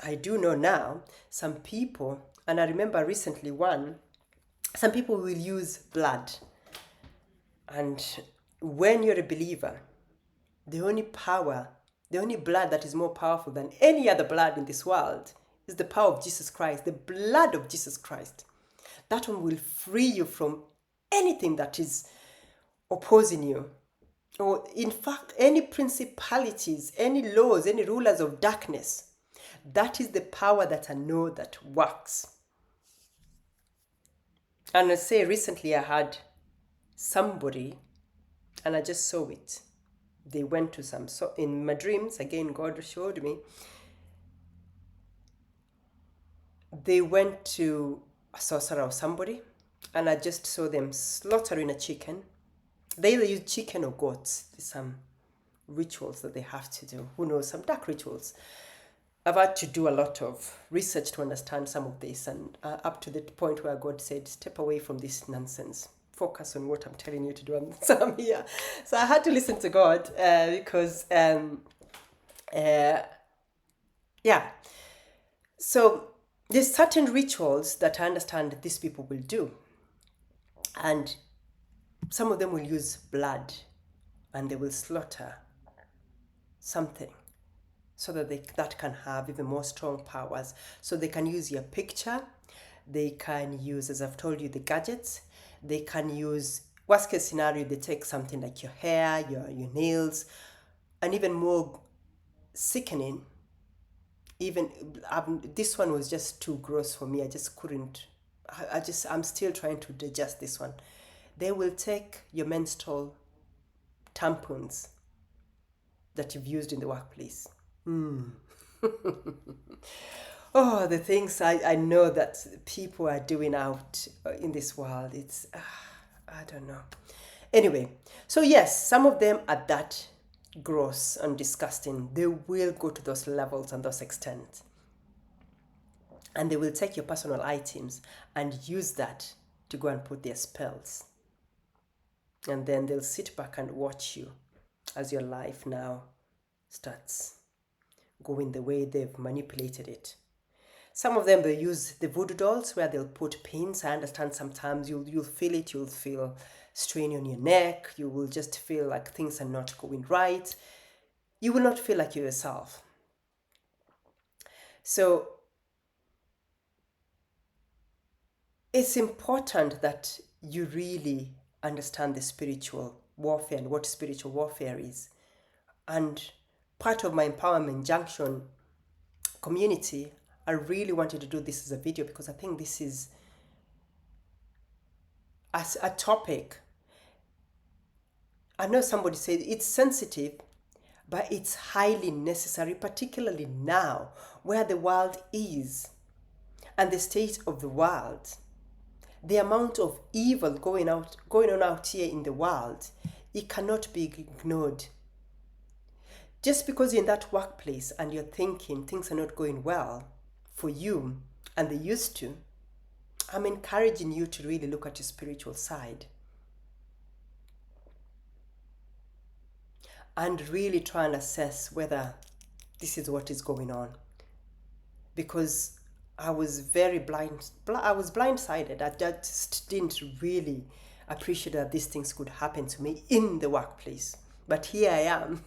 I do know now some people, and I remember recently some people will use blood. And when you're a believer, the only blood that is more powerful than any other blood in this world is the power of Jesus Christ, the blood of Jesus Christ. That one will free you from anything that is opposing you. Or in fact, any principalities, any laws, any rulers of darkness. That is the power that I know that works. And I say recently I had somebody, and I just saw it. They went to in my dreams, again, God showed me. They went to a sorcerer or somebody, and I just saw them slaughtering a chicken. They either use chicken or goats. There's some rituals that they have to do. Who knows, some dark rituals. I've had to do a lot of research to understand some of this, and up to the point where God said, step away from this nonsense. Focus on what I'm telling you to do. And so I'm here. So I had to listen to God because, So there's certain rituals that I understand that these people will do. And some of them will use blood and they will slaughter something so that that can have even more strong powers. So they can use your picture. They can use, as I've told you, the gadgets. They can use, worst case scenario, they take something like your hair, your nails, and even more sickening. This one was just too gross for me. I just couldn't. I'm still trying to digest this one. They will take your menstrual tampons that you've used in the workplace. Oh, the things I know that people are doing out in this world. It's, I don't know. Anyway, so yes, some of them are that gross and disgusting. They will go to those levels and those extents. And they will take your personal items and use that to go and put their spells. And then they'll sit back and watch you as your life now starts going the way they've manipulated it. Some of them, they use the voodoo dolls where they'll put pins. I understand sometimes you'll feel it. You'll feel strain on your neck. You will just feel like things are not going right. You will not feel like you're yourself. So it's important that you really understand the spiritual warfare and what spiritual warfare is. And part of my Empowerment Junction community, I really wanted to do this as a video because I think this is as a topic. I know somebody said it's sensitive, but it's highly necessary, particularly now where the world is and the state of the world. The amount of evil going on out here in the world, it cannot be ignored. Just because you're in that workplace and you're thinking things are not going well for you and they used to, I'm encouraging you to really look at your spiritual side. and really try and assess whether this is what is going on. Because I was very I was blindsided. I just didn't really appreciate that these things could happen to me in the workplace. But here I am.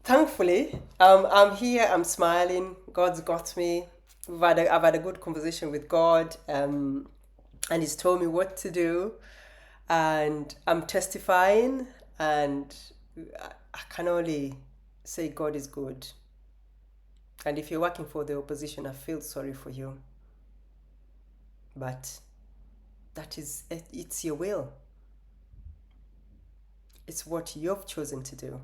Thankfully, I'm here, I'm smiling, God's got me. I've had a good conversation with God, and He's told me what to do, and I'm testifying, and I can only say God is good. And if you're working for the opposition, I feel sorry for you. But it's your will. It's what you've chosen to do.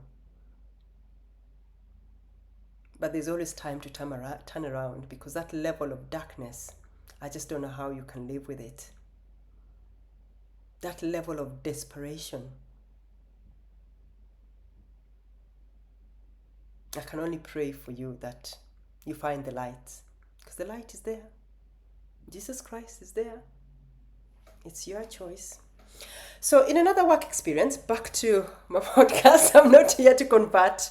But there's always time to turn around, because that level of darkness, I just don't know how you can live with it. That level of desperation. I can only pray for you that you find the light, because the light is there. Jesus Christ is there. It's your choice. So in another work experience, back to my podcast, I'm not here to convert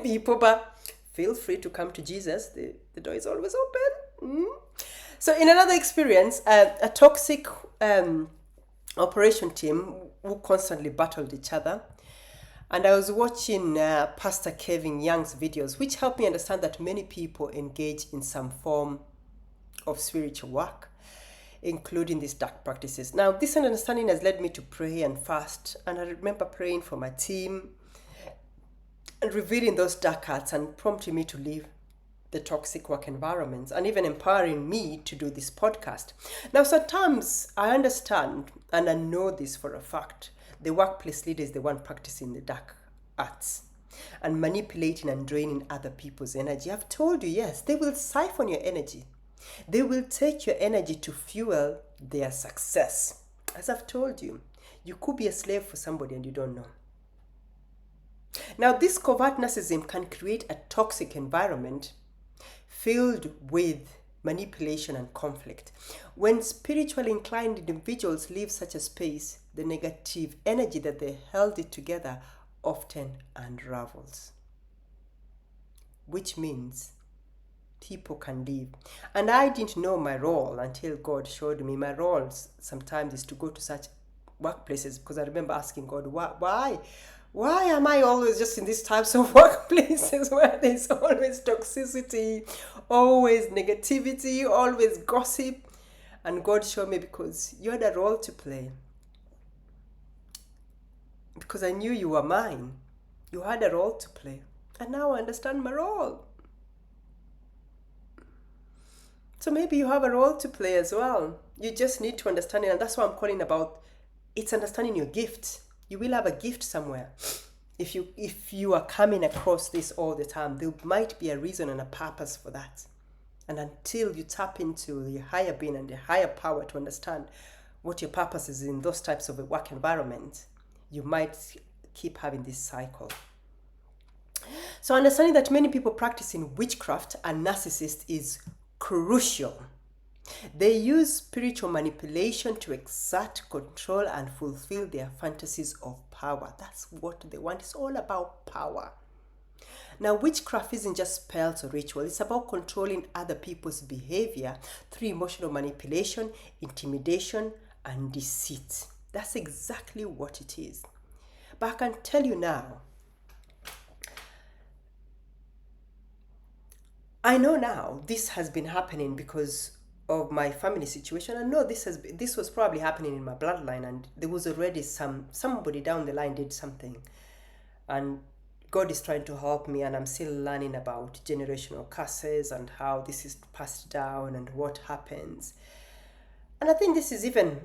people, but feel free to come to Jesus. The door is always open. So in another experience, a toxic operation team who constantly battled each other. And I was watching Pastor Kevin Young's videos, which helped me understand that many people engage in some form of spiritual work, including these dark practices. Now, this understanding has led me to pray and fast. And I remember praying for my team and revealing those dark hearts and prompting me to leave the toxic work environments, and even empowering me to do this podcast. Now, sometimes I understand, and I know this for a fact, the workplace leader is the one practicing the dark arts and manipulating and draining other people's energy. I've told you, yes, they will siphon your energy. They will take your energy to fuel their success. As I've told you, you could be a slave for somebody and you don't know. Now, this covert narcissism can create a toxic environment filled with manipulation and conflict. When spiritually inclined individuals leave such a space, the negative energy that they held it together often unravels, which means people can leave. And I didn't know my role until God showed me. My role sometimes is to go to such workplaces, because I remember asking God, why am I always just in these types of workplaces where there's always toxicity, always negativity, always gossip? And God showed me, because you had a role to play. Because I knew you were mine. You had a role to play. And now I understand my role. So maybe you have a role to play as well. You just need to understand it. And that's what I'm calling about. It's understanding your gift. You will have a gift somewhere. If you are coming across this all the time, there might be a reason and a purpose for that. And until you tap into the higher being and the higher power to understand what your purpose is in those types of a work environment, you might keep having this cycle. So understanding that many people practicing witchcraft and narcissists is crucial. They use spiritual manipulation to exert control and fulfill their fantasies of power. That's what they want. It's all about power. Now, witchcraft isn't just spells or ritual. It's about controlling other people's behavior through emotional manipulation, intimidation, and deceit. That's exactly what it is. But I can tell you now, I know now this has been happening because of my family situation. I know this was probably happening in my bloodline, and there was already somebody down the line did something, and God is trying to help me, and I'm still learning about generational curses and how this is passed down and what happens. And I think this is even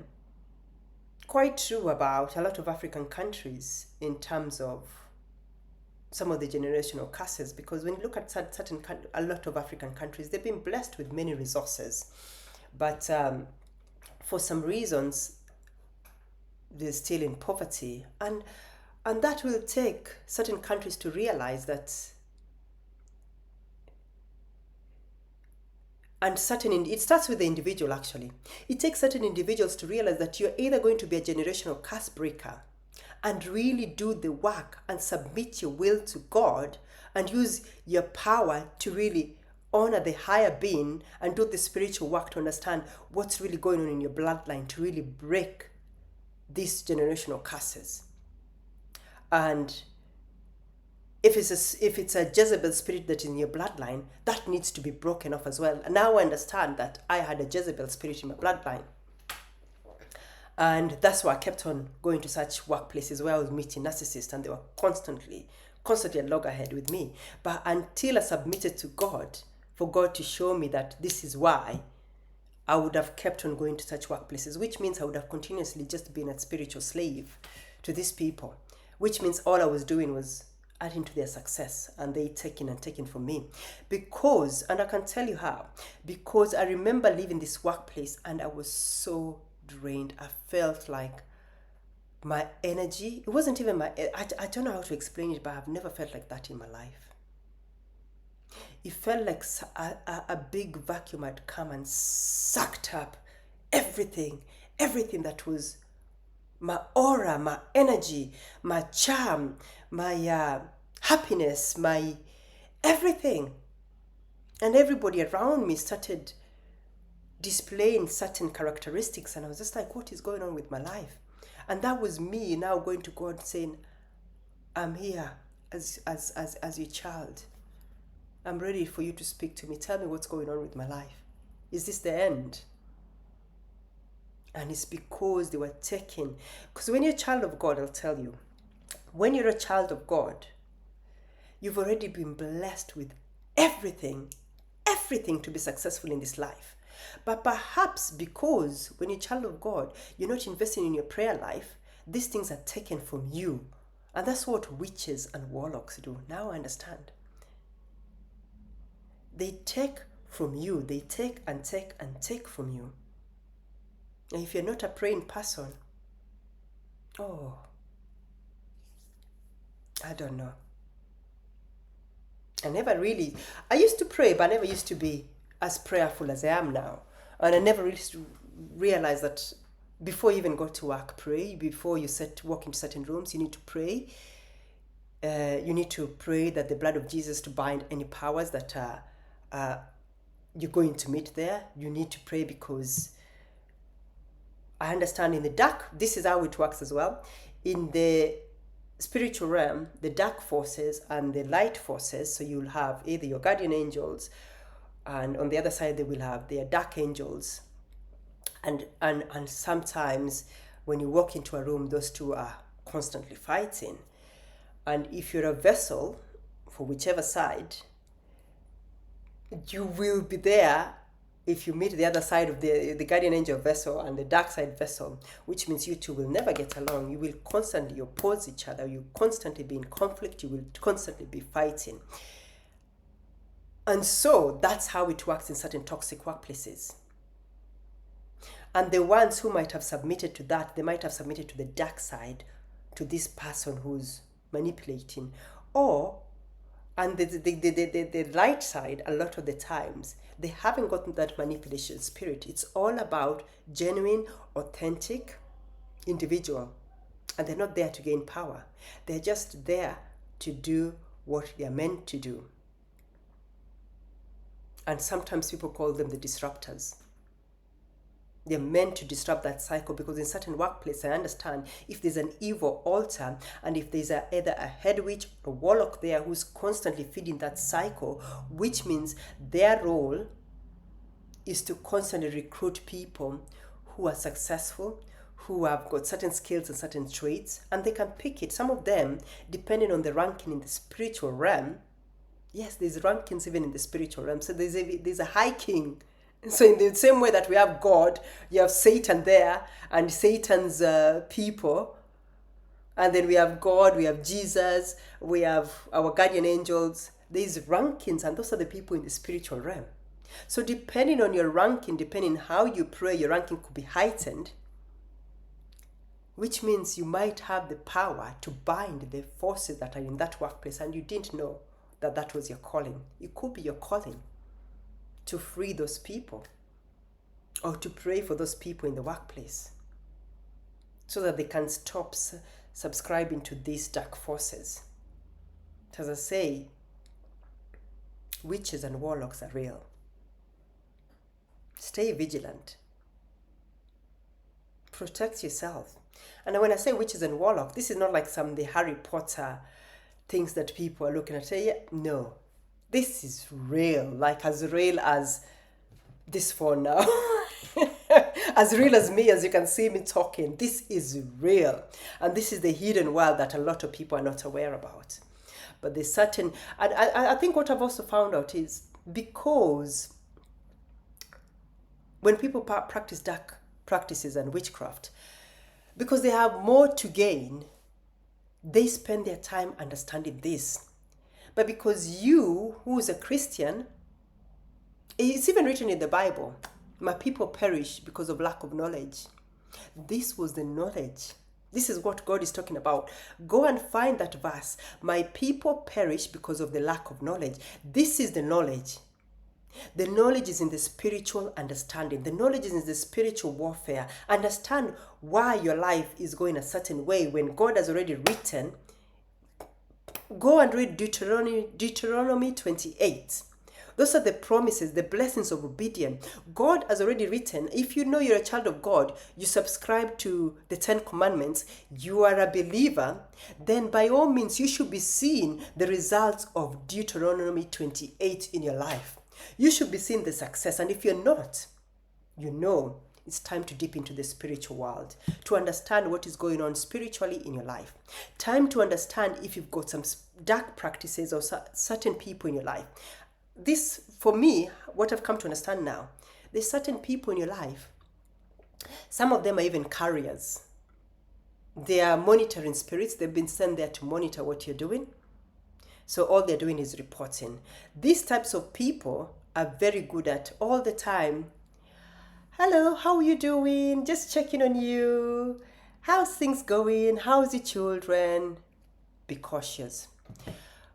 quite true about a lot of African countries in terms of some of the generational curses, because when you look at a lot of African countries, they've been blessed with many resources, but for some reasons they're still in poverty, and that will take certain countries to realize that, and it starts with the individual actually. It takes certain individuals to realize that you're either going to be a generational curse breaker and really do the work and submit your will to God and use your power to really honor the higher being and do the spiritual work to understand what's really going on in your bloodline to really break these generational curses. And if it's a Jezebel spirit that is in your bloodline, that needs to be broken off as well. And now I understand that I had a Jezebel spirit in my bloodline. And that's why I kept on going to such workplaces where I was meeting narcissists, and they were constantly at loggerhead with me. But until I submitted to God, for God to show me that this is why, I would have kept on going to such workplaces, which means I would have continuously just been a spiritual slave to these people, which means all I was doing was adding to their success, and they taking from me. Because, and I can tell you how, because I remember leaving this workplace and I was so drained. I felt like my energy, it wasn't even I don't know how to explain it, but I've never felt like that in my life. It felt like a big vacuum had come and sucked up everything that was my aura, my energy, my charm, my happiness, my everything. And everybody around me started displaying certain characteristics, and I was just like, what is going on with my life? And that was me now going to God saying, I'm here as your child. I'm ready for you to speak to me. Tell me what's going on with my life. Is this the end? And it's because they were taken. Because when you're a child of God, I'll tell you, when you're a child of God, you've already been blessed with everything to be successful in this life. But perhaps because when you're a child of God, you're not investing in your prayer life, these things are taken from you. And that's what witches and warlocks do. Now I understand. They take from you. They take and take and take from you. And if you're not a praying person, I don't know. I used to pray, but I never used to be as prayerful as I am now. And I never really realized that before you even go to work, pray. Before you walk into certain rooms, you need to pray. You need to pray that the blood of Jesus to bind any powers that you're going to meet there. You need to pray because I understand in the dark, this is how it works as well. In the spiritual realm, the dark forces and the light forces, so you'll have either your guardian angels, and on the other side they will have their dark angels, and sometimes when you walk into a room, those two are constantly fighting. And if you're a vessel for whichever side, you will be there. If you meet the other side of the guardian angel vessel and the dark side vessel, which means you two will never get along. You will constantly oppose each other. You constantly be in conflict. You will constantly be fighting. And so that's how it works in certain toxic workplaces. And the ones who might have submitted to that, they might have submitted to the dark side, to this person who's manipulating. And the light side, a lot of the times, they haven't gotten that manipulation spirit. It's all about genuine, authentic individual. And they're not there to gain power. They're just there to do what they're meant to do. And sometimes people call them the disruptors. They're meant to disrupt that cycle, because in certain workplaces, I understand if there's an evil altar and if there's either a head witch or a warlock there who's constantly feeding that cycle, which means their role is to constantly recruit people who are successful, who have got certain skills and certain traits, and they can pick it. Some of them, depending on the ranking in the spiritual realm, yes, there's rankings even in the spiritual realm. So there's a high king. So in the same way that we have God, you have Satan there and Satan's people. And then we have God, we have Jesus, we have our guardian angels. There's rankings, and those are the people in the spiritual realm. So depending on your ranking, depending how you pray, your ranking could be heightened, which means you might have the power to bind the forces that are in that workplace, and you didn't know that was your calling. It could be your calling to free those people or to pray for those people in the workplace so that they can stop subscribing to these dark forces. As I say, witches and warlocks are real. Stay vigilant. Protect yourself. And when I say witches and warlocks, this is not like the Harry Potter things that people are looking at. Say, yeah, no, this is real, like as real as this phone now. As real as me, as you can see me talking. This is real. And this is the hidden world that a lot of people are not aware about. But there's certain, and I think what I've also found out is because when people practice dark practices and witchcraft, because they have more to gain, they spend their time understanding this. But because you, who is a Christian, it's even written in the Bible, my people perish because of lack of knowledge. This was the knowledge. This is what God is talking about. Go and find that verse. My people perish because of the lack of knowledge. This is the knowledge. The knowledge is in the spiritual understanding. The knowledge is in the spiritual warfare. Understand why your life is going a certain way when God has already written. Go and read Deuteronomy 28. Those are the promises, the blessings of obedience. God has already written, if you know you're a child of God, you subscribe to the 10 Commandments, you are a believer, then by all means you should be seeing the results of Deuteronomy 28 in your life. You should be seeing the success. And if you're not, you know it's time to dip into the spiritual world to understand what is going on spiritually in your life. Time to understand if you've got some dark practices or certain people in your life. This, for me, what I've come to understand now, there's certain people in your life. Some of them are even carriers. They are monitoring spirits. They've been sent there to monitor what you're doing. So all they're doing is reporting. These types of people are very good at all the time. Hello, how are you doing? Just checking on you. How's things going? How's the children? Be cautious.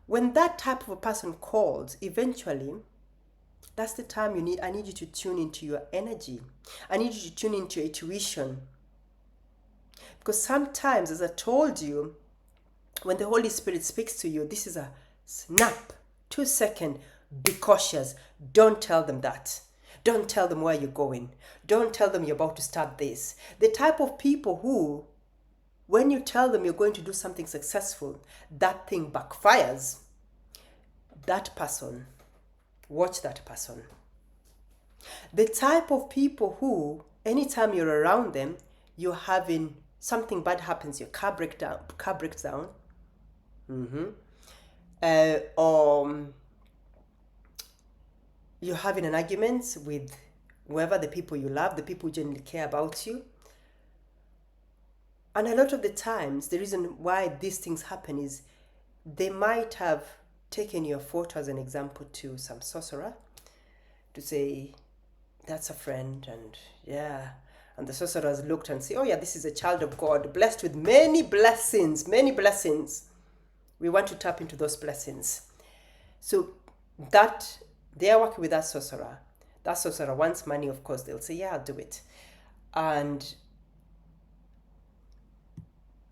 When that type of a person calls, eventually, that's the time I need you to tune into your energy. I need you to tune into your intuition. Because sometimes, as I told you, when the Holy Spirit speaks to you, this is a snap, 2 seconds, be cautious. Don't tell them that. Don't tell them where you're going. Don't tell them you're about to start this. The type of people who, when you tell them you're going to do something successful, that thing backfires. That person, watch that person. The type of people who, anytime you're around them, you're having something bad happens, your car breaks down. Or you're having an argument with whoever, the people you love, the people who genuinely care about you. And a lot of the times, the reason why these things happen is they might have taken your photo as an example to some sorcerer to say, that's a friend, and yeah. And the sorcerer has looked and say, oh yeah, this is a child of God, blessed with many blessings, many blessings. We want to tap into those blessings. So that they are working with that sorcerer. That sorcerer wants money, of course, they'll say, yeah, I'll do it. And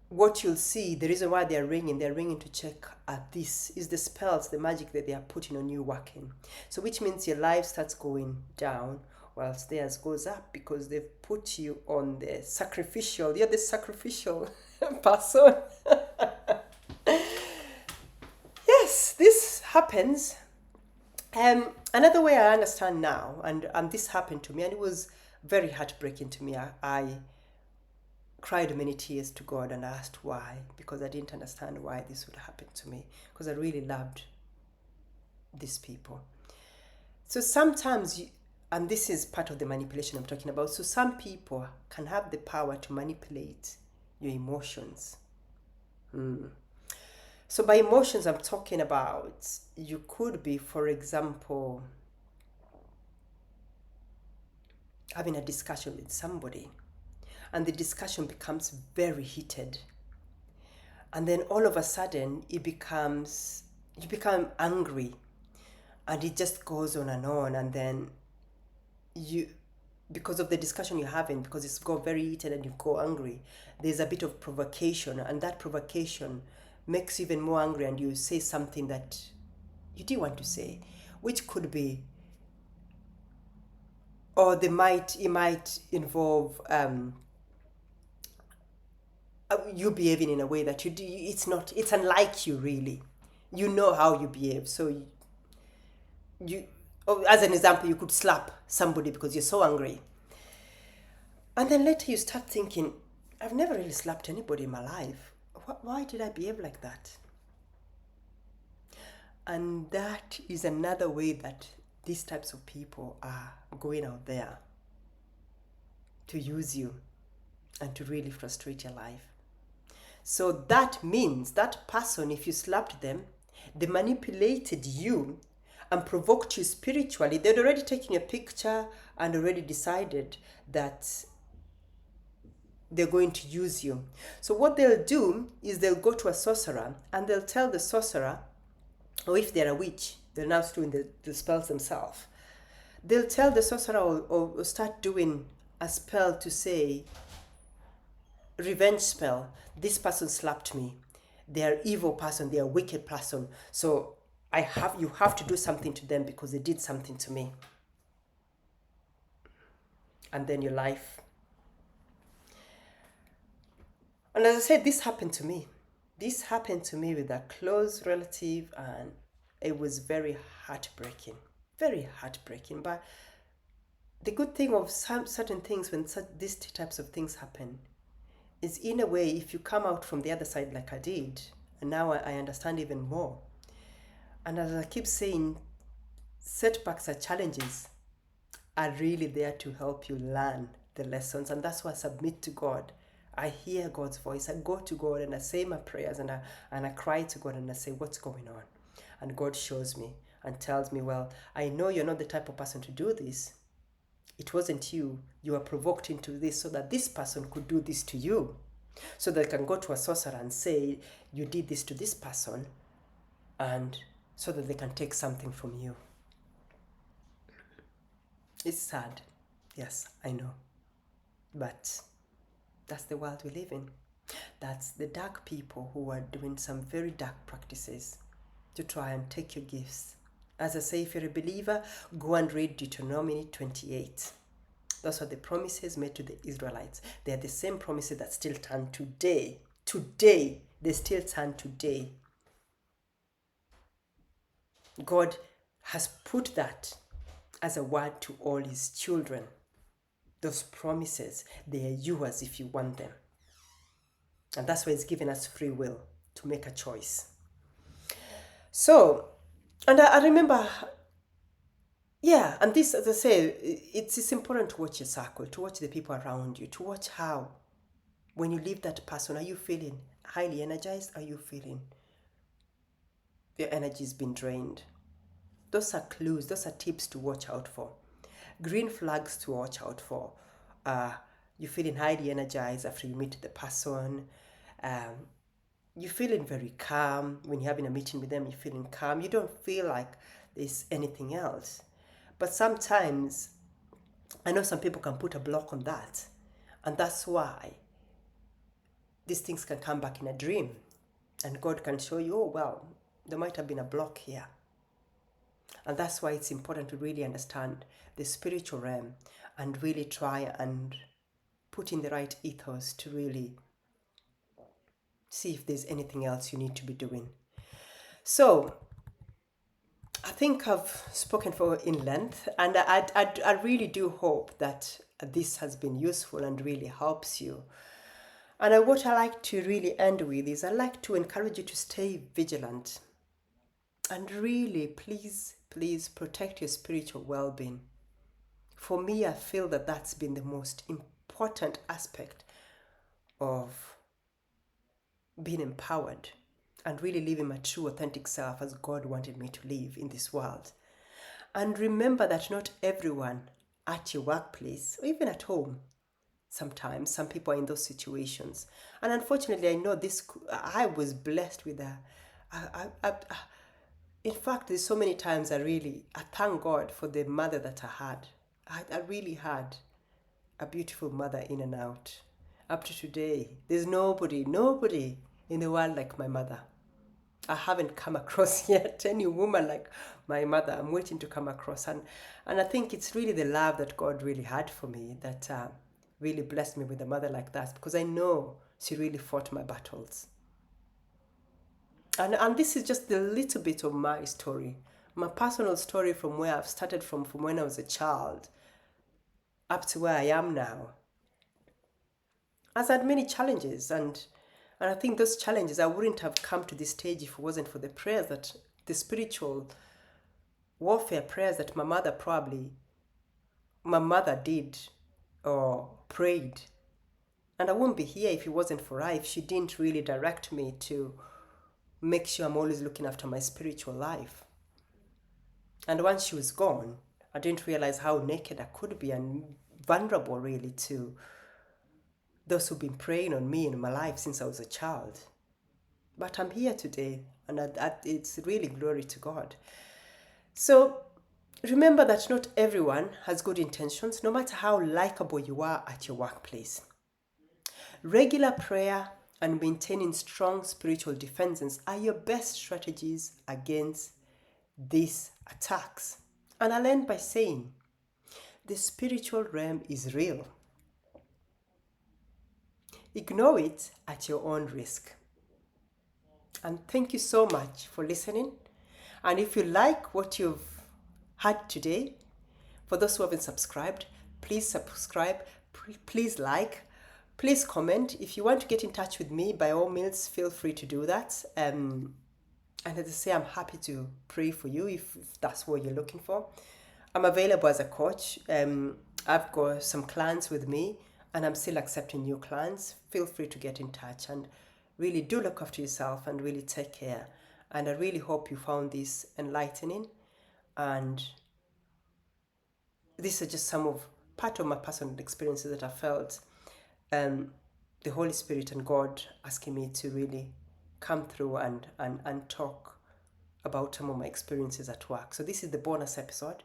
what you'll see, the reason why they're ringing to check at this is the spells, the magic that they are putting on you working. So which means your life starts going down whilst theirs goes up because they've put you on the sacrificial, you're the sacrificial person. Yes, this happens. Another way I understand now, and this happened to me, and it was very heartbreaking to me. I cried many tears to God and asked why, because I didn't understand why this would happen to me, because I really loved these people. So sometimes, and this is part of the manipulation I'm talking about, so some people can have the power to manipulate your emotions. So by emotions, I'm talking about, you could be, for example, having a discussion with somebody, and the discussion becomes very heated. And then all of a sudden, you become angry, and it just goes on, and then because of the discussion you're having, because it's got very heated and you go angry, there's a bit of provocation, and that provocation makes you even more angry, and you say something that you didn't want to say, which could be, or it might involve you behaving in a way that you do. It's unlike you really. You know how you behave, so you as an example, you could slap somebody because you're so angry. And then later you start thinking, I've never really slapped anybody in my life. Why did I behave like that? And that is another way that these types of people are going out there to use you and to really frustrate your life. So that means that person, if you slapped them, they manipulated you and provoked you spiritually. They'd already taken a picture and already decided that they're going to use you. So what they'll do is they'll go to a sorcerer and they'll tell the sorcerer, or if they're a witch, they're now doing the spells themselves. They'll tell the sorcerer or start doing a spell to say, revenge spell, this person slapped me. They're evil person, they're a wicked person. So you have to do something to them because they did something to me. And then your life. And as I said, this happened to me. This happened to me with a close relative, and it was very heartbreaking. Very heartbreaking. But the good thing of some certain things, when these types of things happen, is in a way, if you come out from the other side like I did, and now I understand even more. And as I keep saying, setbacks or challenges are really there to help you learn the lessons. And that's why I submit to God. I hear God's voice. I go to God and I say my prayers, and I cry to God and I say, what's going on? And God shows me and tells me, well, I know you're not the type of person to do this. It wasn't you. You were provoked into this so that this person could do this to you. So they can go to a sorcerer and say, you did this to this person, and so that they can take something from you. It's sad. Yes, I know. But that's the world we live in. That's the dark people who are doing some very dark practices to try and take your gifts. As I say, if you're a believer, go and read Deuteronomy 28. Those are the promises made to the Israelites. They are the same promises that still stand today. Today, they still stand today. God has put that as a word to all his children. Those promises, they are yours if you want them. And that's why he's given us free will to make a choice. So, and I remember, yeah, and this, as I say, it's important to watch your circle, to watch the people around you, to watch how, when you leave that person, are you feeling highly energized? Are you feeling your energy has been drained? Those are clues, those are tips to watch out for. Green flags to watch out for. You're feeling highly energized after you meet the person. You're feeling very calm. When you're having a meeting with them, you're feeling calm. You don't feel like there's anything else. But sometimes, I know some people can put a block on that. And that's why these things can come back in a dream. And God can show you, oh, well, there might have been a block here. And that's why it's important to really understand the spiritual realm and really try and put in the right ethos to really see if there's anything else you need to be doing. So I think I've spoken for in length, and I really do hope that this has been useful and really helps you. And what I like to really end with is I like to encourage you to stay vigilant and really, please protect your spiritual well-being. For me, I feel that that's been the most important aspect of being empowered and really living my true authentic self as God wanted me to live in this world. And remember that not everyone at your workplace or even at home, sometimes some people are in those situations. And unfortunately, I know this, I was blessed with in fact, there's so many times I thank God for the mother that I had. I really had. a beautiful mother in and out. Up to today, there's nobody in the world like my mother. I haven't come across yet any woman like my mother. I'm waiting to come across, and I think it's really the love that God really had for me that really blessed me with a mother like that, because I know she really fought my battles. And this is just a little bit of my story, my personal story from where I've started from when I was a child up to where I am now. I've had many challenges, and I think those challenges, I wouldn't have come to this stage if it wasn't for the prayers that the spiritual warfare prayers that my mother did or prayed. And I wouldn't be here if it wasn't for her, if she didn't really direct me to make sure I'm always looking after my spiritual life. And once she was gone, I didn't realize how naked I could be and vulnerable really to those who've been praying on me in my life since I was a child. But I'm here today, and it's really glory to God. So remember that not everyone has good intentions, no matter how likable you are at your workplace. Regular prayer and maintaining strong spiritual defenses are your best strategies against these attacks. And I'll end by saying the spiritual realm is real. Ignore it at your own risk. And thank you so much for listening. And if you like what you've had today, for those who haven't subscribed, please subscribe, please like, please comment. If you want to get in touch with me, by all means, feel free to do that. And as I say, I'm happy to pray for you if that's what you're looking for. I'm available as a coach. I've got some clients with me, and I'm still accepting new clients. Feel free to get in touch, and really do look after yourself and really take care. And I really hope you found this enlightening. And these are just some of part of my personal experiences that I felt the Holy Spirit and God asking me to really come through and talk about some of my experiences at work. So this is the bonus episode,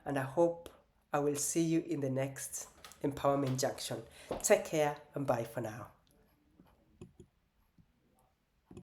and I hope I will see you in the next Empowerment Junction. Take care and bye for now.